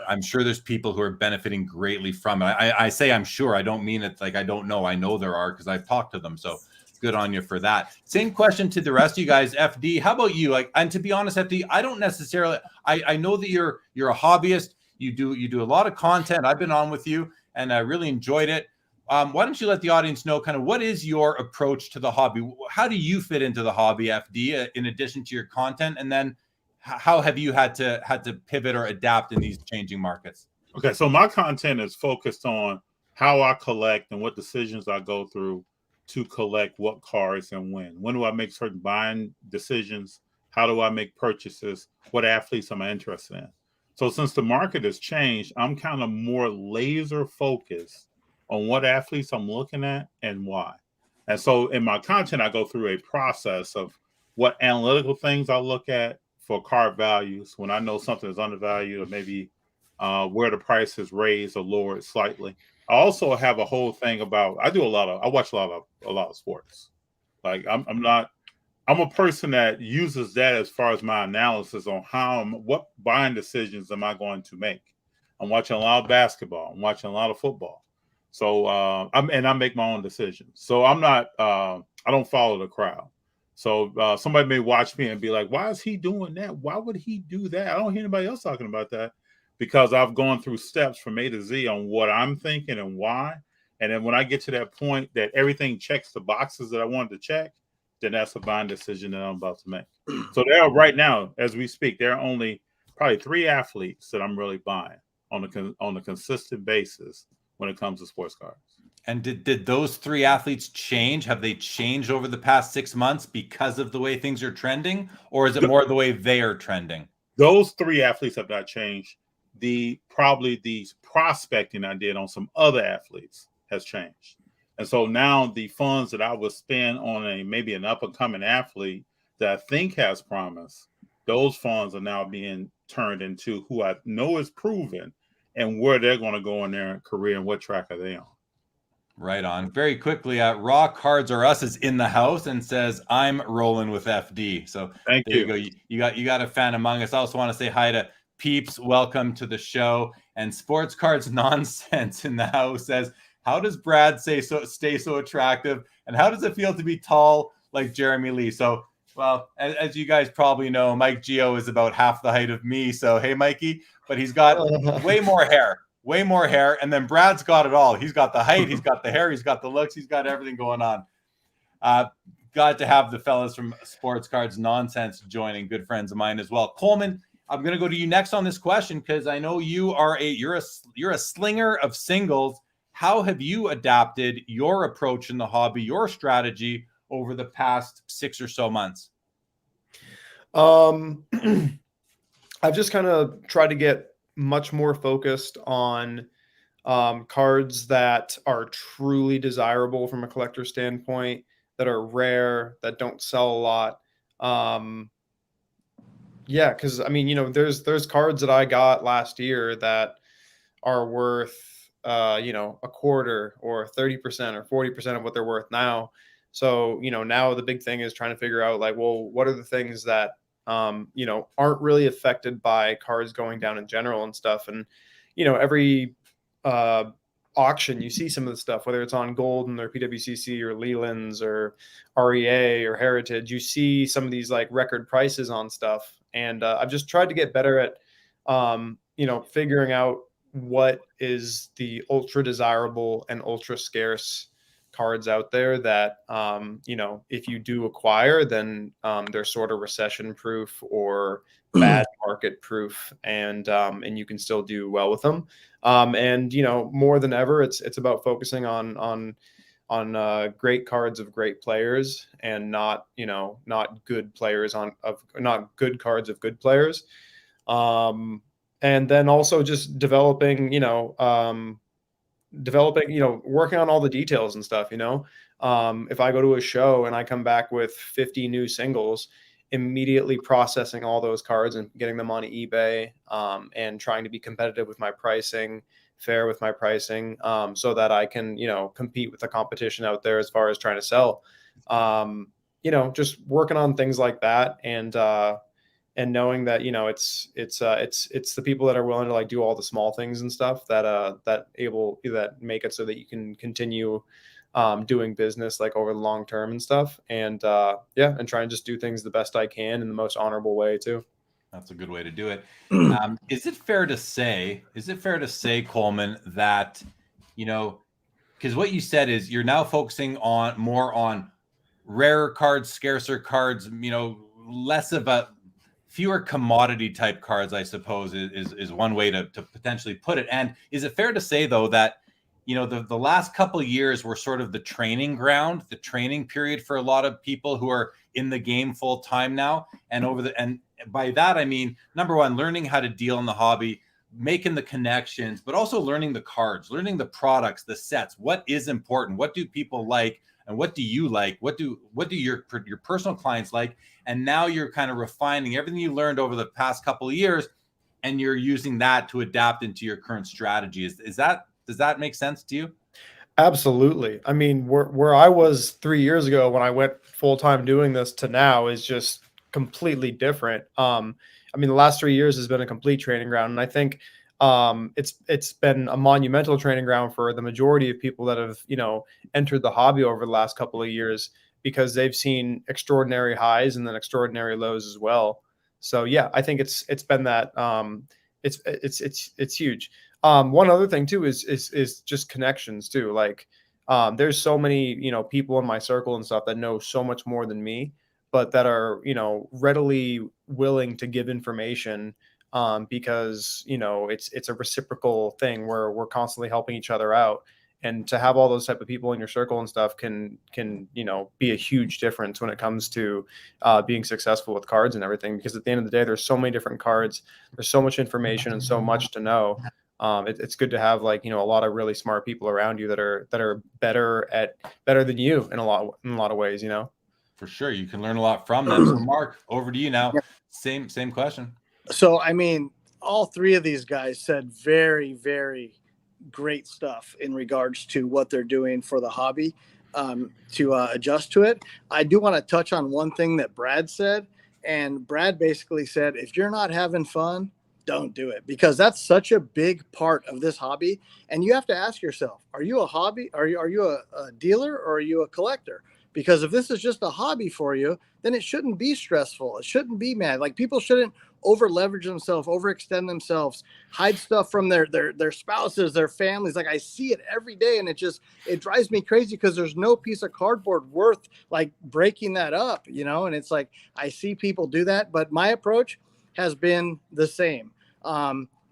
I'm sure there's people who are benefiting greatly from it. I say I'm sure. I don't mean it like I don't know. I know there are, because I've talked to them. So good on you for that. Same question to the rest of you guys. FD, how about you? And to be honest, FD, I don't necessarily. I know that you're a hobbyist. You do a lot of content. I've been on with you, and I really enjoyed it. Why don't you let the audience know kind of what is your approach to the hobby? How do you fit into the hobby, FD, in addition to your content? And then how have you had to pivot or adapt in these changing markets? Okay, so my content is focused on how I collect and what decisions I go through to collect what cards and when. When do I make certain buying decisions? How do I make purchases? What athletes am I interested in? So since the market has changed, I'm kind of more laser focused on what athletes I'm looking at and why. And so in my content, I go through a process of what analytical things I look at for card values when I know something is undervalued, or maybe where the price is raised or lowered slightly. I also have a whole thing about, I watch a lot of sports. Like I'm a person that uses that as far as my analysis on what buying decisions am I going to make. I'm watching a lot of basketball. I'm watching a lot of football. So I make my own decisions. So I'm not, I don't follow the crowd. So somebody may watch me and be like, why is he doing that? Why would he do that? I don't hear anybody else talking about that, because I've gone through steps from A to Z on what I'm thinking and why. And then when I get to that point that everything checks the boxes that I wanted to check, then that's a buying decision that I'm about to make. So there are, right now, as we speak, there are only probably 3 athletes that I'm really buying on a consistent basis when it comes to sports cards. And did those 3 athletes change? Have they changed over the past 6 months because of the way things are trending, or is it more the way they are trending? Those 3 athletes have not changed. Probably the prospecting I did on some other athletes has changed. And so now the funds that I would spend on maybe an up-and-coming athlete that I think has promise, those funds are now being turned into who I know is proven and where they're going to go in their career and what track are they on. Right on. Very quickly, Raw Cards Are Us is in the house and says, I'm rolling with FD. So thank you go. You got a fan among us. I also want to say hi to Peeps. Welcome to the show. And Sports Cards Nonsense in the house says, How does Brad stay so attractive? And how does it feel to be tall like Jeremy Lee? So, well, as you guys probably know, Mike Gio is about half the height of me. So, hey, Mikey, but he's got way more hair. And then Brad's got it all. He's got the height, he's got the hair, he's got the looks, he's got everything going on. Glad to have the fellas from Sports Cards Nonsense joining, good friends of mine as well. Coleman, I'm going to go to you next on this question because I know you're a slinger of singles. How have you adapted your approach in the hobby, your strategy over the past 6 or so months? I've just kind of tried to get much more focused on cards that are truly desirable from a collector standpoint, that are rare, that don't sell a lot. Yeah, because I mean, there's cards that I got last year that are worth a quarter or 30% or 40% of what they're worth now. So, now the big thing is trying to figure out like, well, what are the things that aren't really affected by cards going down in general and stuff. And, every auction, you see some of the stuff, whether it's on Golden or PWCC or Leland's or REA or Heritage, you see some of these like record prices on stuff. And I've just tried to get better at, figuring out what is the ultra desirable and ultra scarce cards out there that, if you do acquire, then they're sort of recession proof or bad market proof, and you can still do well with them. And more than ever, it's about focusing on great cards of great players, and not good players not good cards of good players. And then also just developing, working on all the details and stuff. If I go to a show and I come back with 50 new singles, immediately processing all those cards and getting them on eBay, and trying to be competitive with my pricing, fair with my pricing, so that I can, compete with the competition out there as far as trying to sell. Just working on things like that, and knowing that, it's the people that are willing to like do all the small things and stuff that make it so that you can continue doing business like over the long term and stuff. And and try and just do things the best I can in the most honorable way too. That's a good way to do it. Is it fair to say, Coleman, that, because what you said is you're now focusing more on rarer cards, scarcer cards, less of fewer commodity type cards, I suppose, is one way to potentially put it. And is it fair to say, though, that, the last couple of years were sort of the training ground, the training period for a lot of people who are in the game full time now? And by that, I mean, number one, learning how to deal in the hobby, making the connections, but also learning the cards, learning the products, the sets, what is important, what do people like, and what do you like? What do your personal clients like? And now you're kind of refining everything you learned over the past couple of years, and you're using that to adapt into your current strategy. Does that make sense to you? Absolutely. I mean, where I was 3 years ago when I went full time doing this to now is just completely different. The last 3 years has been a complete training ground, and I think it's been a monumental training ground for the majority of people that have entered the hobby over the last couple of years, because they've seen extraordinary highs and then extraordinary lows as well. So yeah, I think it's been that it's huge. One other thing too is just connections too. Like there's so many people in my circle and stuff that know so much more than me, but that are readily willing to give information, because it's a reciprocal thing where we're constantly helping each other out. And to have all those type of people in your circle and stuff can be a huge difference when it comes to being successful with cards and everything. Because at the end of the day, there's so many different cards, there's so much information and so much to know. It's good to have a lot of really smart people around you that are better than you in a lot of ways. For sure, you can learn a lot from them. So Mark, over to you now. Same question. So I mean, all three of these guys said very, very great stuff in regards to what they're doing for the hobby, to adjust to it. I do want to touch on one thing that Brad said, and Brad basically said, if you're not having fun, don't do it, because that's such a big part of this hobby. And you have to ask yourself, are you a hobby? Are you a dealer, or are you a collector? Because if this is just a hobby for you, then it shouldn't be stressful. It shouldn't be mad. Like, people shouldn't over leverage themselves, overextend themselves, hide stuff from their spouses, their families. Like, I see it every day, and it drives me crazy, because there's no piece of cardboard worth like breaking that up, you know? And it's like, I see people do that, but my approach has been the same.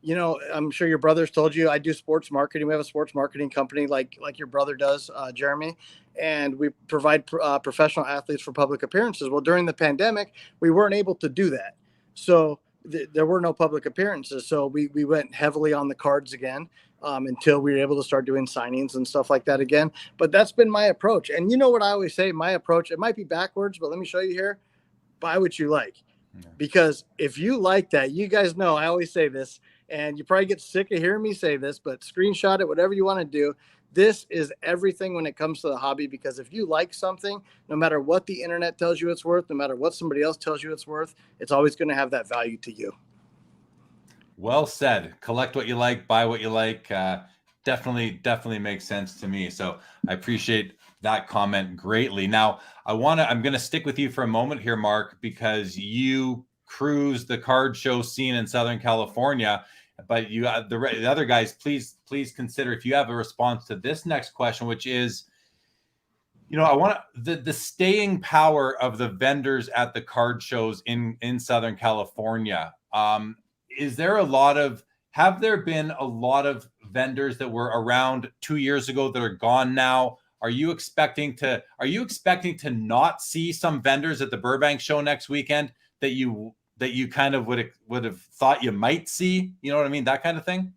You know, I'm sure your brother's told you I do sports marketing. We have a sports marketing company like your brother does, Jeremy, and we provide professional athletes for public appearances. Well, during the pandemic, we weren't able to do that. So there were no public appearances. So we went heavily on the cards again, until we were able to start doing signings and stuff like that again. But that's been my approach. And you know what I always say, my approach, it might be backwards, but let me show you here. Buy what you like. Because if you like that, you guys know I always say this, and you probably get sick of hearing me say this, but screenshot it, whatever you want to do. This is everything when it comes to the hobby, because if you like something, no matter what the internet tells you it's worth, no matter what somebody else tells you it's worth, it's always going to have that value to you. Well said. Collect what you like, buy what you like. Definitely makes sense to me. So I appreciate that comment greatly. Now, I'm going to stick with you for a moment here, Mark, because you cruise the card show scene in Southern California. But you, the other guys, please consider, if you have a response to this next question, which is, you know, I want the staying power of the vendors at the card shows in Southern California. Have there been a lot of vendors that were around 2 years ago that are gone now? Are you expecting to not see some vendors at the Burbank show next weekend that you kind of would have thought you might see? You know what I mean? That kind of thing?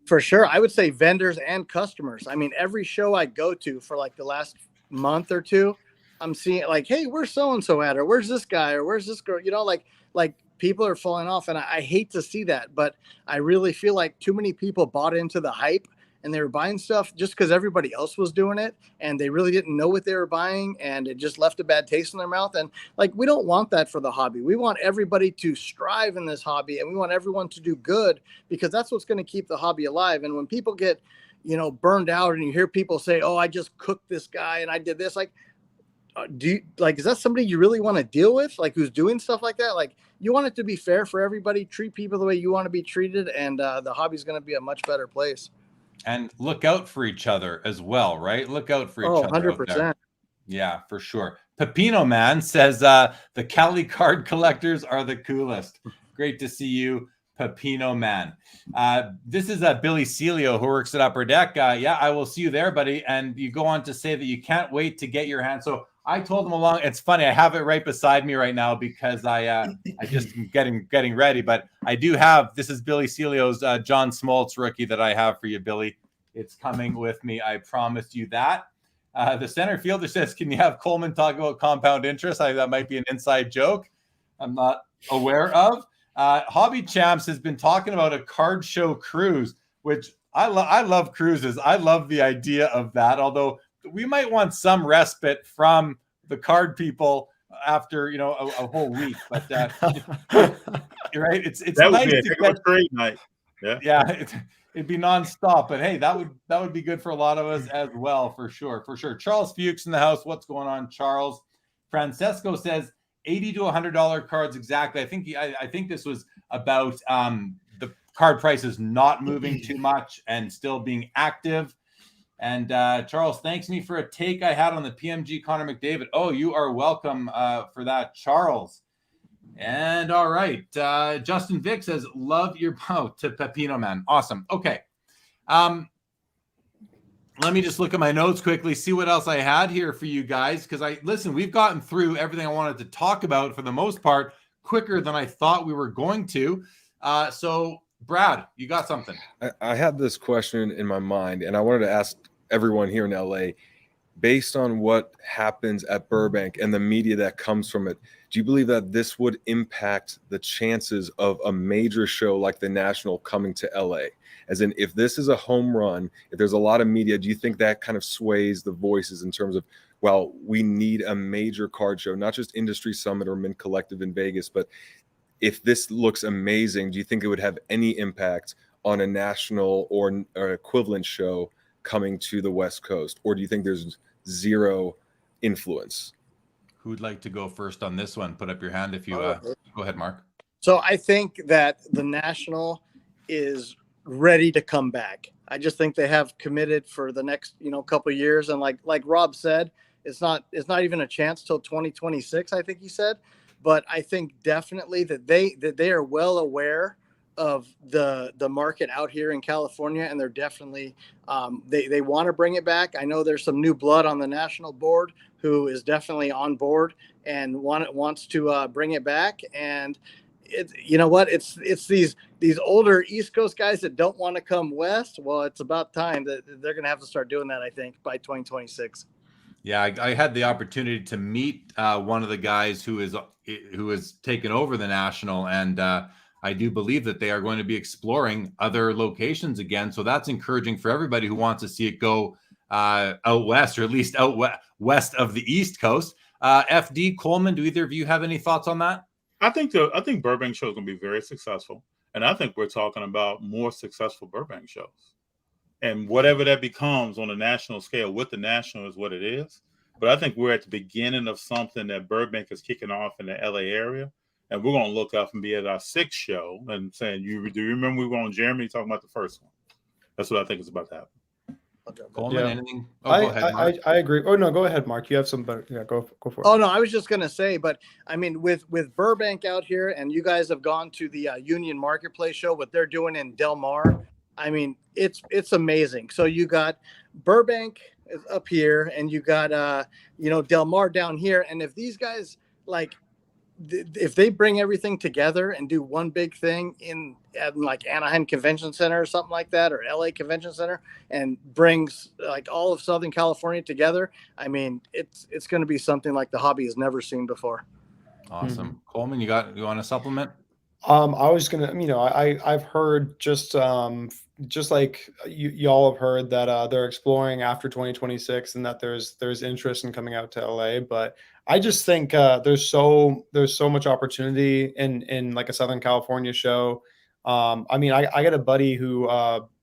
For sure. I would say vendors and customers. I mean, every show I go to for like the last month or two, I'm seeing like, hey, where's so-and-so at? Or where's this guy? Or where's this girl? You know, like people are falling off, and I hate to see that, but I really feel like too many people bought into the hype, and they were buying stuff just because everybody else was doing it, and they really didn't know what they were buying, and it just left a bad taste in their mouth. And like, we don't want that for the hobby. We want everybody to strive in this hobby, and we want everyone to do good, because that's what's going to keep the hobby alive. And when people get, you know, burned out, and you hear people say, oh, I just cooked this guy and I did this, like, is that somebody you really want to deal with? Like, who's doing stuff like that? Like, you want it to be fair for everybody, treat people the way you want to be treated, and the hobby's going to be a much better place. And look out for each other as well, right? Look out for each other. 100%. Yeah, for sure. Pepino Man says the Cali card collectors are the coolest. Great to see you, Pepino Man. This is Billy Celio, who works at Upper Deck. Yeah, I will see you there, buddy. And you go on to say that you can't wait to get your hand. So I told him along. It's funny. I have it right beside me right now because I just getting ready. But I do have. This is Billy Celio's John Smoltz rookie that I have for you, Billy. It's coming with me. I promised you that. The center fielder says, "Can you have Coleman talk about compound interest?" That might be an inside joke I'm not aware of. Hobby Champs has been talking about a card show cruise, which I love cruises. I love the idea of that. Although we might want some respite from the card people after, you know, a whole week. But you're right. It's that nice would be to get, great night. Yeah. It'd be nonstop. But hey, that would be good for a lot of us as well, for sure. Charles Fuchs in the house. What's going on, Charles? Francesco says $80 to $100 cards exactly. I think this was about the card prices not moving too much and still being active. And Charles thanks me for a take I had on the PMG Connor McDavid. Oh, you are welcome for that, Charles. And all right, Justin Vick says, love your to Pepino Man. Awesome. Okay. Let me just look at my notes quickly, see what else I had here for you guys. Because listen, we've gotten through everything I wanted to talk about for the most part quicker than I thought we were going to. So Brad, you got something? I had this question in my mind, and I wanted to ask everyone here in LA, based on what happens at Burbank and the media that comes from it, do you believe that this would impact the chances of a major show like the National coming to LA? As in, if this is a home run, if there's a lot of media, do you think that kind of sways the voices in terms of, well, we need a major card show, not just Industry Summit or Mint Collective in Vegas, but if this looks amazing, do you think it would have any impact on a national or equivalent show coming to the West Coast? Or do you think there's zero influence? Who'd like to go first on this one? Put up your hand if you go ahead, Mark. So I think that the national is ready to come back. I just think they have committed for the next, couple of years. And like Rob said, it's not even a chance till 2026, I think he said. But I think definitely that they are well aware of the market out here in California, and they're definitely they want to bring it back. I know there's some new blood on the national board who is definitely on board and wants to bring it back. And it's these older East Coast guys that don't want to come west. Well, it's about time that they're going to have to start doing that, I think, by 2026. Yeah, I had the opportunity to meet one of the guys who has taken over the national, and I do believe that they are going to be exploring other locations again. So that's encouraging for everybody who wants to see it go out west, or at least out west of the East Coast. FD Coleman, do either of you have any thoughts on that? I think Burbank show is going to be very successful, and I think we're talking about more successful Burbank shows, and whatever that becomes on a national scale with the national is what it is. But I think we're at the beginning of something that Burbank is kicking off in the LA area, and we're going to look up and be at our 6th show and saying, do you remember we were on Jeremy talking about the first one? That's what I think is about to happen. Coleman, anything? Go ahead, Mark. I agree. Oh no, go ahead, Mark. You have some better. Yeah, go for it. Oh no, I was just gonna say, but I mean, with Burbank out here, and you guys have gone to the Union Marketplace show, what they're doing in Del Mar. I mean, it's amazing. So you got Burbank up here, and you got Del Mar down here, and if these guys if they bring everything together and do one big thing at like Anaheim Convention Center or something like that, or LA Convention Center, and brings like all of Southern California together, I mean, it's going to be something like the hobby has never seen before. Awesome. Mm-hmm. Coleman, you want to supplement? I was gonna, I've heard just like y'all have heard that they're exploring after 2026, and that there's interest in coming out to LA. But I just think there's so much opportunity in like a Southern California show. I mean, I got a buddy who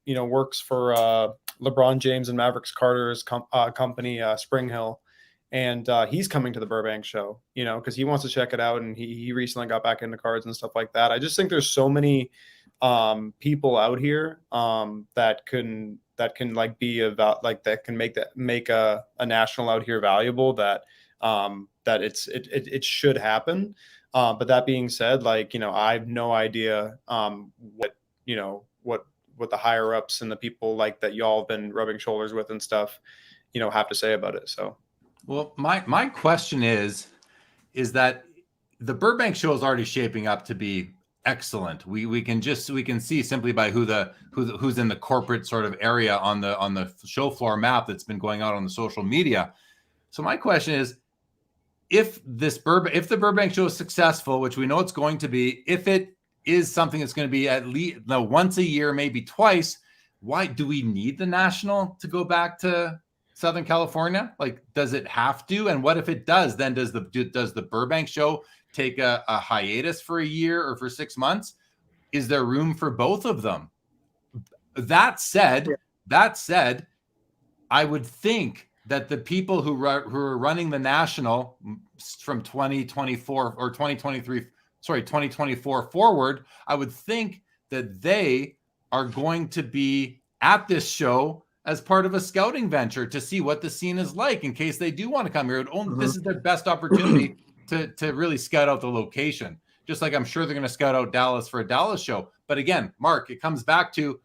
works for LeBron James and Mavericks Carter's company, Spring Hill. And he's coming to the Burbank show, because he wants to check it out. And he recently got back into cards and stuff like that. I just think there's so many people out here that can like be about like that can make a national out here valuable, that it should happen. But that being said, like, I have no idea what the higher ups and the people like that y'all have been rubbing shoulders with and stuff, have to say about it. So. Well, my question is that the Burbank show is already shaping up to be excellent. We can see simply by who's in the corporate sort of area on the show floor map that's been going out on the social media. So my question is, if the Burbank show is successful, which we know it's going to be, if it is something that's going to be at least once a year, maybe twice, why do we need the national to go back to Southern California? Like, does it have to? And what if it does? Then does the Burbank show take a hiatus for a year or for 6 months? Is there room for both of them? That said, I would think that the people who are running the national from 2024 or 2024 forward, I would think that they are going to be at this show as part of a scouting venture to see what the scene is like in case they do want to come here. This is their best opportunity to really scout out the location. Just like I'm sure they're going to scout out Dallas for a Dallas show. But again, Mark, it comes back to,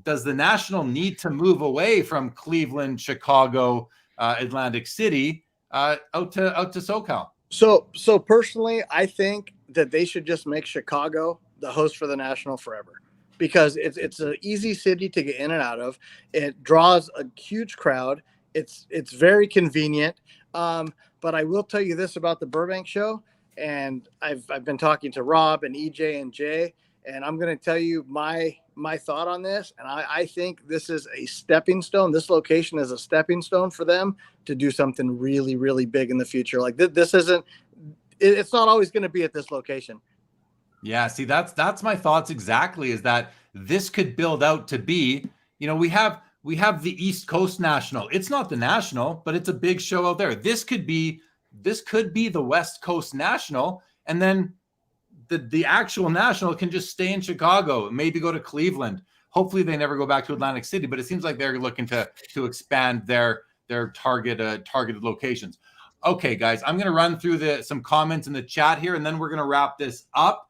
does the national need to move away from Cleveland, Chicago, Atlantic City out to SoCal? So personally, I think that they should just make Chicago the host for the national forever, because it's an easy city to get in and out of. It draws a huge crowd. It's very convenient. But I will tell you this about the Burbank show, and I've been talking to Rob and EJ and Jay, and I'm going to tell you my thought on this. And I think this is a stepping stone. This location is a stepping stone for them to do something really, really big in the future. Like this isn't. It's not always going to be at this location. Yeah, see, that's my thoughts exactly, is that this could build out to be, we have the East Coast National. It's not the National, but it's a big show out there. This could be the West Coast National, and then the actual National can just stay in Chicago, maybe go to Cleveland. Hopefully they never go back to Atlantic City, but it seems like they're looking to expand their targeted locations. Okay, guys, I'm going to run through some comments in the chat here, and then we're going to wrap this up.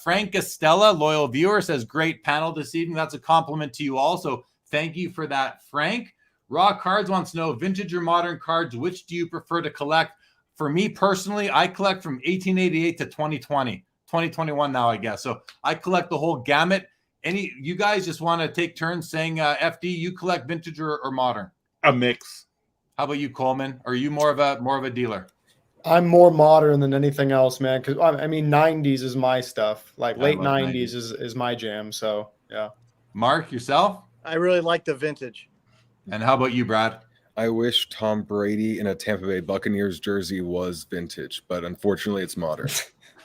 Frank Estella, loyal viewer, says, great panel this evening. That's a compliment to you all. So thank you for that, Frank. Raw Cards wants to know, vintage or modern cards, which do you prefer to collect? For me personally, I collect from 1888 to 2020, 2021 now, I guess. So I collect the whole gamut. You guys just want to take turns saying, FD, you collect vintage or modern? A mix. How about you, Coleman? Are you more of a dealer? I'm more modern than anything else, man. Because I mean, 90s is my stuff. Like late 90s is my jam. So yeah. Mark, yourself? I really like the vintage. And how about you, Brad? I wish Tom Brady in a Tampa Bay Buccaneers jersey was vintage, but unfortunately, it's modern.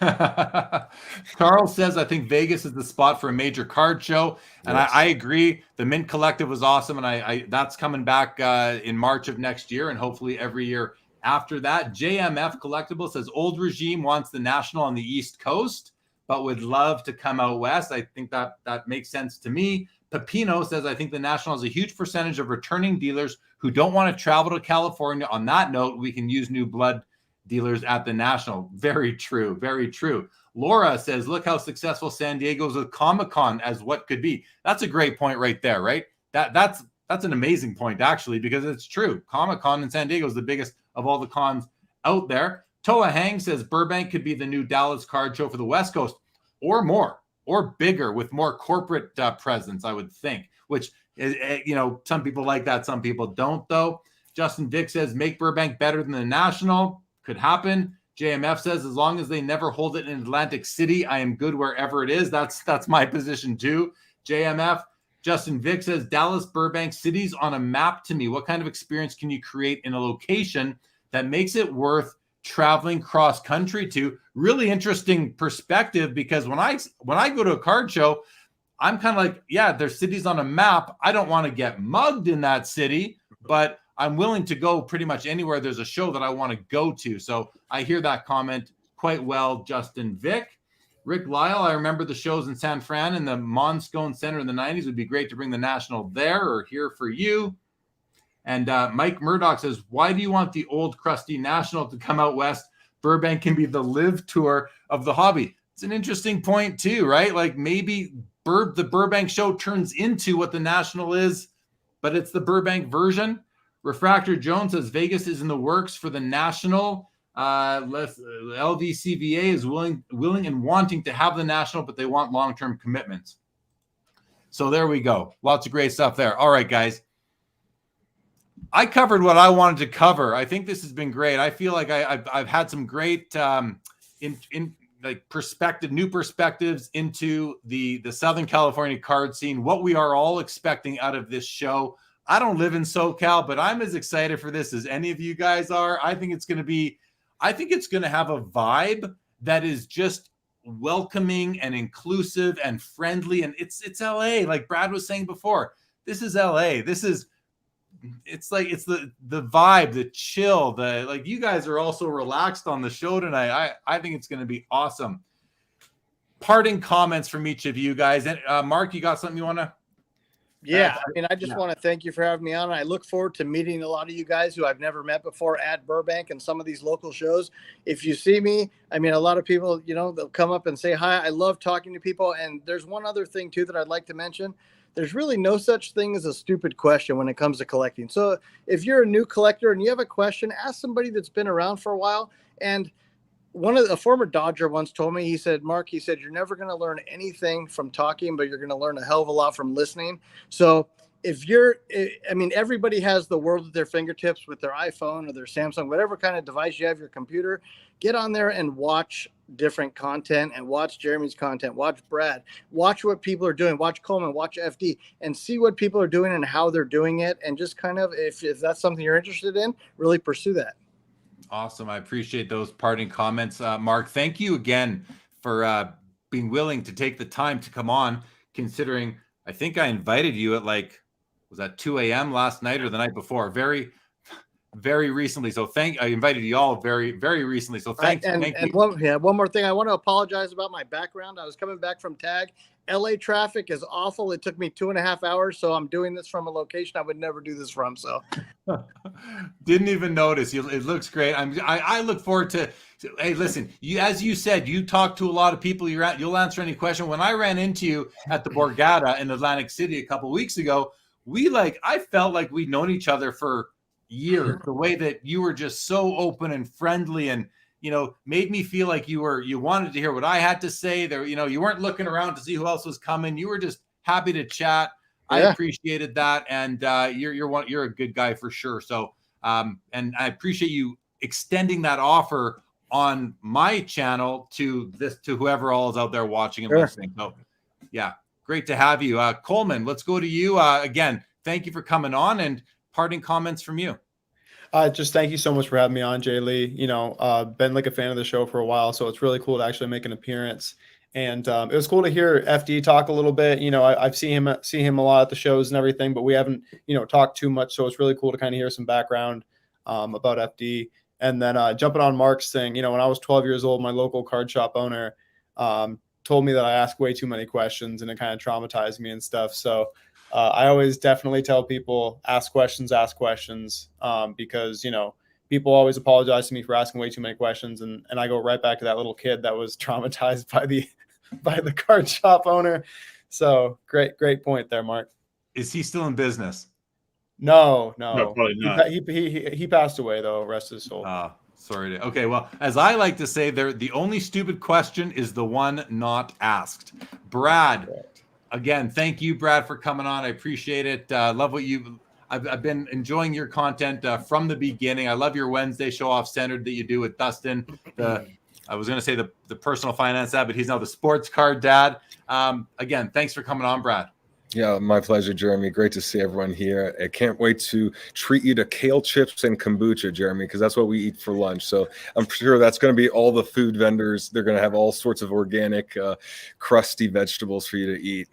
Carl says, I think Vegas is the spot for a major card show. And yes. I agree. The Mint Collective was awesome. And I that's coming back in March of next year, and hopefully every year after that. JMF Collectible says, old regime wants the National on the East Coast, but would love to come out West. I think that makes sense to me. Pepino says, I think the National has a huge percentage of returning dealers who don't want to travel to California. On that note, we can use new blood dealers at the National. Very true. Very true. Laura says, look how successful San Diego's with Comic-Con as what could be. That's a great point right there, right? That's an amazing point, actually, because it's true. Comic-Con in San Diego is the biggest of all the cons out there. Toa Hang says Burbank could be the new Dallas card show for the West Coast, or more, or bigger, with more corporate presence, I would think, which, some people like that, some people don't, though. Justin Vick says, make Burbank better than the National. Could happen. JMF says, as long as they never hold it in Atlantic City, I am good wherever it is. That's my position, too. JMF. Justin Vick says, Dallas, Burbank, cities on a map to me. What kind of experience can you create in a location that makes it worth traveling cross country to? Really interesting perspective, because when I go to a card show, I'm kind of like, yeah, there's cities on a map. I don't want to get mugged in that city, but I'm willing to go pretty much anywhere there's a show that I want to go to. So I hear that comment quite well, Justin Vick. Rick Lyle, I remember the shows in San Fran and the Monscone Center in the 90s. It would be great to bring the National there, or here for you. And Mike Murdoch says, why do you want the old crusty National to come out West? Burbank can be the live tour of the hobby. It's an interesting point too, right? Like maybe the Burbank show turns into what the National is, but it's the Burbank version. Refractor Jones says Vegas is in the works for the National. LVCVA is willing and wanting to have the National, but they want long-term commitments. So there we go. Lots of great stuff there. All right, guys. I covered what I wanted to cover. I think this has been great. I feel like I've had some great new perspectives into the Southern California card scene, what we are all expecting out of this show. I don't live in SoCal, but I'm as excited for this as any of you guys are. I think it's going to have a vibe that is just welcoming and inclusive and friendly. And it's LA, like Brad was saying before. This is LA. It's the vibe, the chill, you guys are also relaxed on the show tonight. I think it's going to be awesome. Parting comments from each of you guys. And Mark, you got something you want to? Yeah, I just want to thank you for having me on. I look forward to meeting a lot of you guys who I've never met before at Burbank and some of these local shows. If you see me, a lot of people, they'll come up and say hi. I love talking to people. And there's one other thing too that I'd like to mention. There's really no such thing as a stupid question when it comes to collecting. So if you're a new collector and you have a question, ask somebody that's been around for a while. And a former Dodger once told me, he said, Mark, you're never going to learn anything from talking, but you're going to learn a hell of a lot from listening. So everybody has the world at their fingertips with their iPhone or their Samsung, whatever kind of device you have, your computer. Get on there and watch different content, and watch Jeremy's content, watch Brad, watch what people are doing, watch Coleman, watch FD, and see what people are doing and how they're doing it. And just kind of, if that's something you're interested in, really pursue that. Awesome. I appreciate those parting comments. Mark, thank you again for being willing to take the time to come on, considering I think I invited you at was that 2 a.m. last night or the night before? Very, very recently. So I invited you all very, very recently. So thank you. One more thing. I want to apologize about my background. I was coming back from TAG. LA traffic is awful. It took me 2.5 hours. So I'm doing this from a location I would never do this from. So didn't even notice. It looks great. I look forward to, hey, listen, as you said, you talk to a lot of people. You'll answer any question. When I ran into you at the Borgata in Atlantic City a couple of weeks ago, I felt like we'd known each other for years. The way that you were just so open and friendly and, made me feel like you wanted to hear what I had to say. There, you weren't looking around to see who else was coming. You were just happy to chat. Yeah. I appreciated that. And you're a good guy for sure. So, and I appreciate you extending that offer on my channel to whoever all is out there watching and listening. So yeah, great to have you. Coleman, let's go to you. Again, thank you for coming on, and parting comments from you. Just thank you so much for having me on, Jay Lee. Been a fan of the show for a while, so it's really cool to actually make an appearance. And it was cool to hear FD talk a little bit. I've seen him a lot at the shows and everything, but we haven't, talked too much. So it's really cool to kind of hear some background about FD. And then jumping on Mark's thing, when I was 12 years old, my local card shop owner told me that I asked way too many questions, and it kind of traumatized me and stuff. So I always definitely tell people, ask questions, because, people always apologize to me for asking way too many questions. And I go right back to that little kid that was traumatized by the card shop owner. So great point there, Mark. Is he still in business? No, probably not. He passed away though. Rest his soul. Sorry. Okay. Well, as I like to say, the only stupid question is the one not asked. Brad, again, thank you, Brad, for coming on. I appreciate it. Love what I've been enjoying your content from the beginning. I love your Wednesday show off centered that you do with Dustin. I was going to say the personal finance dad, but he's now the sports card dad. Again, thanks for coming on, Brad. Yeah, my pleasure, Jeremy. Great to see everyone here. I can't wait to treat you to kale chips and kombucha, Jeremy, because that's what we eat for lunch. So I'm sure that's going to be all the food vendors. They're going to have all sorts of organic, crusty vegetables for you to eat.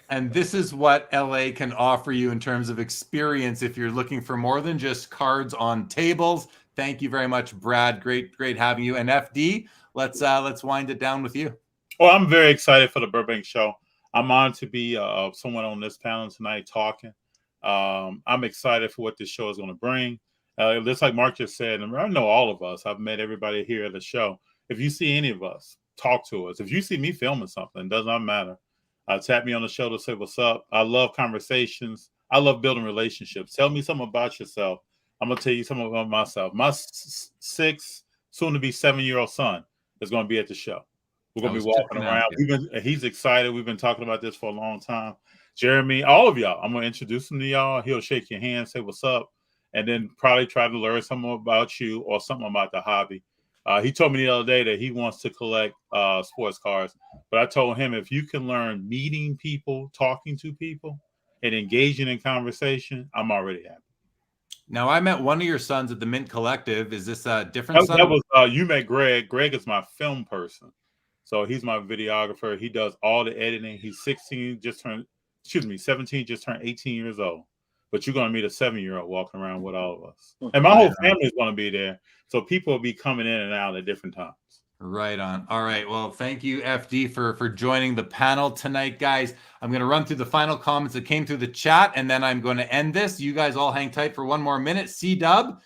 And this is what LA can offer you in terms of experience if you're looking for more than just cards on tables. Thank you very much, Brad. Great having you. And FD, let's wind it down with you. Well, I'm very excited for the Burbank show. I'm honored to be someone on this panel tonight talking. I'm excited for what this show is going to bring. Just like Mark just said, and I know all of us, I've met everybody here at the show. If you see any of us, talk to us. If you see me filming something, it does not matter. Tap me on the shoulder, say what's up. I love conversations. I love building relationships. Tell me something about yourself. I'm going to tell you something about myself. My 6, soon to be 7-year-old son is going to be at the show. We're going to be walking around. He's excited. We've been talking about this for a long time. Jeremy, all of y'all, I'm going to introduce him to y'all. He'll shake your hand, say what's up, and then probably try to learn something about you or something about the hobby. He told me the other day that he wants to collect sports cards, but I told him if you can learn meeting people, talking to people, and engaging in conversation, I'm already happy. Now, I met one of your sons at the Mint Collective. Is this a different son? That was you met Greg. Greg is my film person, so he's my videographer. He does all the editing. He's 17, just turned 18 years old. But you're going to meet a 7-year-old walking around with all of us. And my whole family is going to be there. So people will be coming in and out at different times. Right on. All right. Well, thank you, FD, for joining the panel tonight, guys. I'm going to run through the final comments that came through the chat, and then I'm going to end this. You guys all hang tight for one more minute. C-Dub,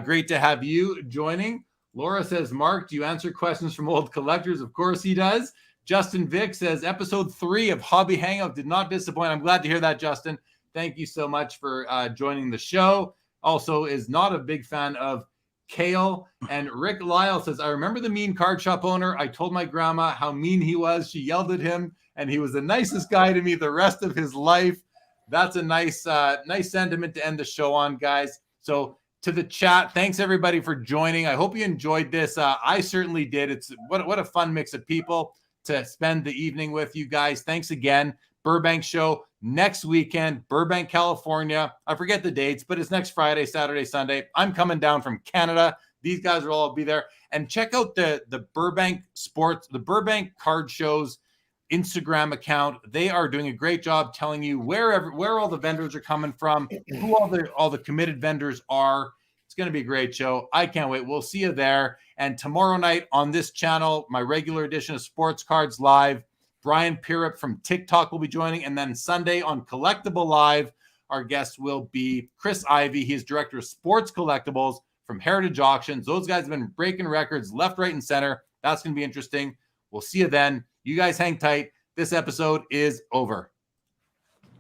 great to have you joining. Laura says, Mark, do you answer questions from old collectors? Of course he does. Justin Vick says, episode 3 of Hobby Hangout did not disappoint. I'm glad to hear that, Justin. Thank you so much for joining the show. Also is not a big fan of kale. And Rick Lyle says, I remember the mean card shop owner. I told my grandma how mean he was. She yelled at him, and he was the nicest guy to me the rest of his life. That's a nice sentiment to end the show on, guys. So to the chat, thanks everybody for joining. I hope you enjoyed this. I certainly did. It's what a fun mix of people to spend the evening with you guys. Thanks again. Burbank show next weekend, Burbank, California. I forget the dates, but it's next Friday, Saturday, Sunday. I'm coming down from Canada These guys will all be there. And check out the Burbank Card Show's Instagram account. They are doing a great job telling you where all the vendors are coming from, who all the committed vendors are. It's going to be a great show. I can't wait. We'll see you there. And tomorrow night on this channel, my regular edition of Sports Cards Live, Brian Pirup from TikTok will be joining. And then Sunday on Collectible Live, our guest will be Chris Ivey. He's director of sports collectibles from Heritage Auctions. Those guys have been breaking records left, right, and center. That's going to be interesting. We'll see you then. You guys hang tight. This episode is over.